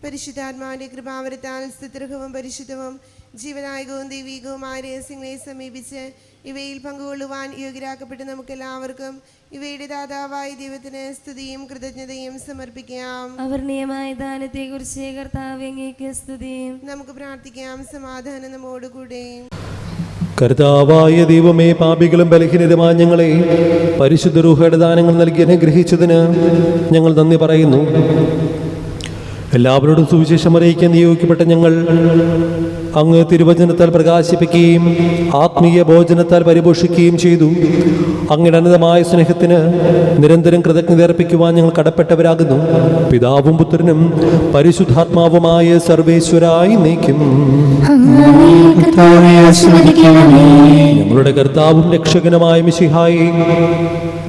പരിശുദ്ധാത്മാവിന്റെ കൃപാവരത്താൽ സ്തുത്യർഹവും പരിശുദ്ധവും ജീവനായകവും ദൈവികവുമായ രഹസ്യങ്ങളെ സമീപിച്ച് ഇവയിൽ പങ്കുകൊള്ളുവാൻ യോഗ്യരാക്കപ്പെട്ട് നമുക്കെല്ലാവർക്കും ഇവയുടെ ദാതാവായ ദൈവത്തിന് സ്തുതിയും കൃതജ്ഞതയും സമർപ്പിക്കാം. അവർണീയമായ ദാനത്തെക്കുറിച്ച് കർത്താവേ അങ്ങേക്ക് സ്തുതിയും. നമുക്ക് പ്രാർത്ഥിക്കാം. സമാധാനം നമ്മോടുകൂടെ. കർത്താവായ ദൈവമേ, പാപികളും ബലഹീനരുമായ ഞങ്ങളെ പരിശുദ്ധ റൂഹയുടെ ദാനങ്ങൾ നൽകി അനുഗ്രഹിച്ചതിന് ഞങ്ങൾ നന്ദി പറയുന്നു. എല്ലാവരോടും സുവിശേഷം അറിയിക്കാൻ നിയോഗിക്കപ്പെട്ട ഞങ്ങൾ അങ്ങ് തിരുവചനത്താൽ പ്രകാശിപ്പിക്കുകയും ആത്മീയ ഭോജനത്താൽ പരിപോഷിക്കുകയും ചെയ്തു. അങ്ങയുടെ അനന്തമായ സ്നേഹത്തിന് നിരന്തരം കൃതജ്ഞത അർപ്പിക്കുവാൻ ഞങ്ങൾ കടപ്പെട്ടവരാകുന്നു. പിതാവും പുത്രനും പരിശുദ്ധാത്മാവുമായ സർവേശ്വരായി നീക്കും. ഞങ്ങളുടെ കർത്താവും രക്ഷകനുമായ മിശിഹായെ,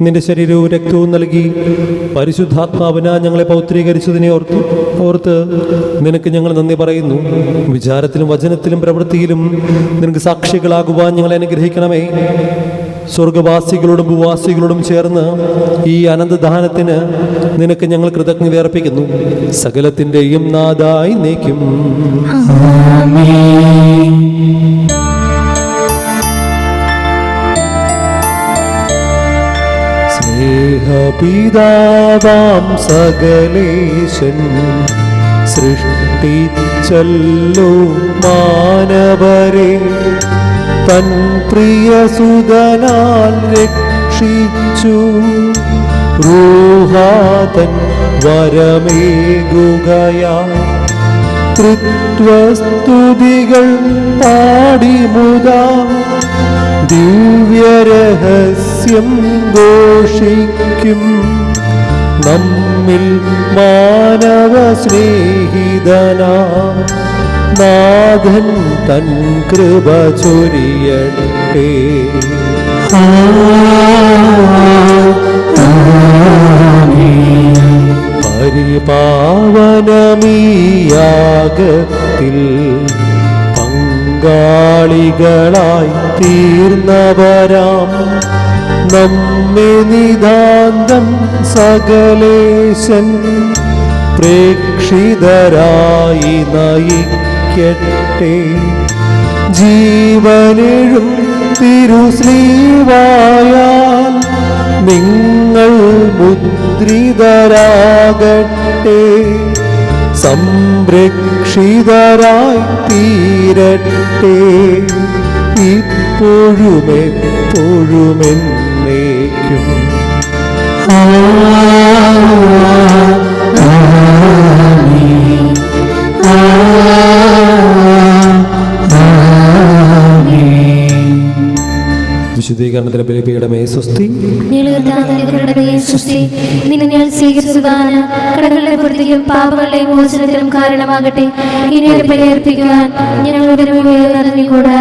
നിന്റെ ശരീരവും രക്തവും നൽകി പരിശുദ്ധാത്മാവിനാ ഞങ്ങളെ പൗത്രീകരിച്ചതിനെ ഓർത്ത് നിനക്ക് ഞങ്ങൾ നന്ദി പറയുന്നു. വിചാരത്തിലും വചനത്തിലും പ്രവൃത്തിയിലും നിനക്ക് സാക്ഷികളാകുവാൻ ഞങ്ങളെ അനുഗ്രഹിക്കണമേ. സ്വർഗവാസികളോടും ഭൂവാസികളോടും ചേർന്ന് ഈ അനന്തദാനത്തിന് നിനക്ക് ഞങ്ങൾ കൃതജ്ഞത അർപ്പിക്കുന്നു. സകലത്തിൻ്റെയും നാഥായി നീക്കും. സ്നേഹപിതാവാം സകലേശൻ സൃഷ്ടിച്ചല്ലോ മാനവരെ, തൻ പ്രിയസുതനാൽ രക്ഷിച്ചു. റൂഹാതൻ വരമേകുകയാ തൃത്വസ്തുതികൾ പാടിമുതാ. ദിവ്യരഹസ്യം ഘോഷിക്കും നമ്മിൽ മാനവ സ്നേഹിതനാ. നാഥൻ തൻ കൃപ ചൊരിയട്ടെ. പരിപാവനമീയാഗത്തിൽ പങ്കാളികളായി തീർന്നവരാം നമ്മെ നിതാന്തം സകലേശൻ പ്രേക്ഷിതരായി നയിക്കട്ടെ. ജീവനെഴും തിരുശ്ലീവായാൽ നിങ്ങൾ മുദ്രിതരാകട്ടെ. സംരക്ഷിതരായി തീരട്ടെ ഇപ്പോഴും എപ്പോഴും എന്നേക്കും. വിശുദ്ധീകരണത്തിന് ബലിപീഠമേ സ്വസ്തി. നിന്നെ ഞാൻ സ്വീകരിച്ചതാണ്. കടകളുടെ പൂർത്തിക്കും പാപങ്ങളുടെയും മോചനത്തിനും കാരണമാകട്ടെ. ഇനി ഒരു ബലിയർപ്പിക്കുവാൻ ഞങ്ങളുടെ അറിഞ്ഞുകൂടാ.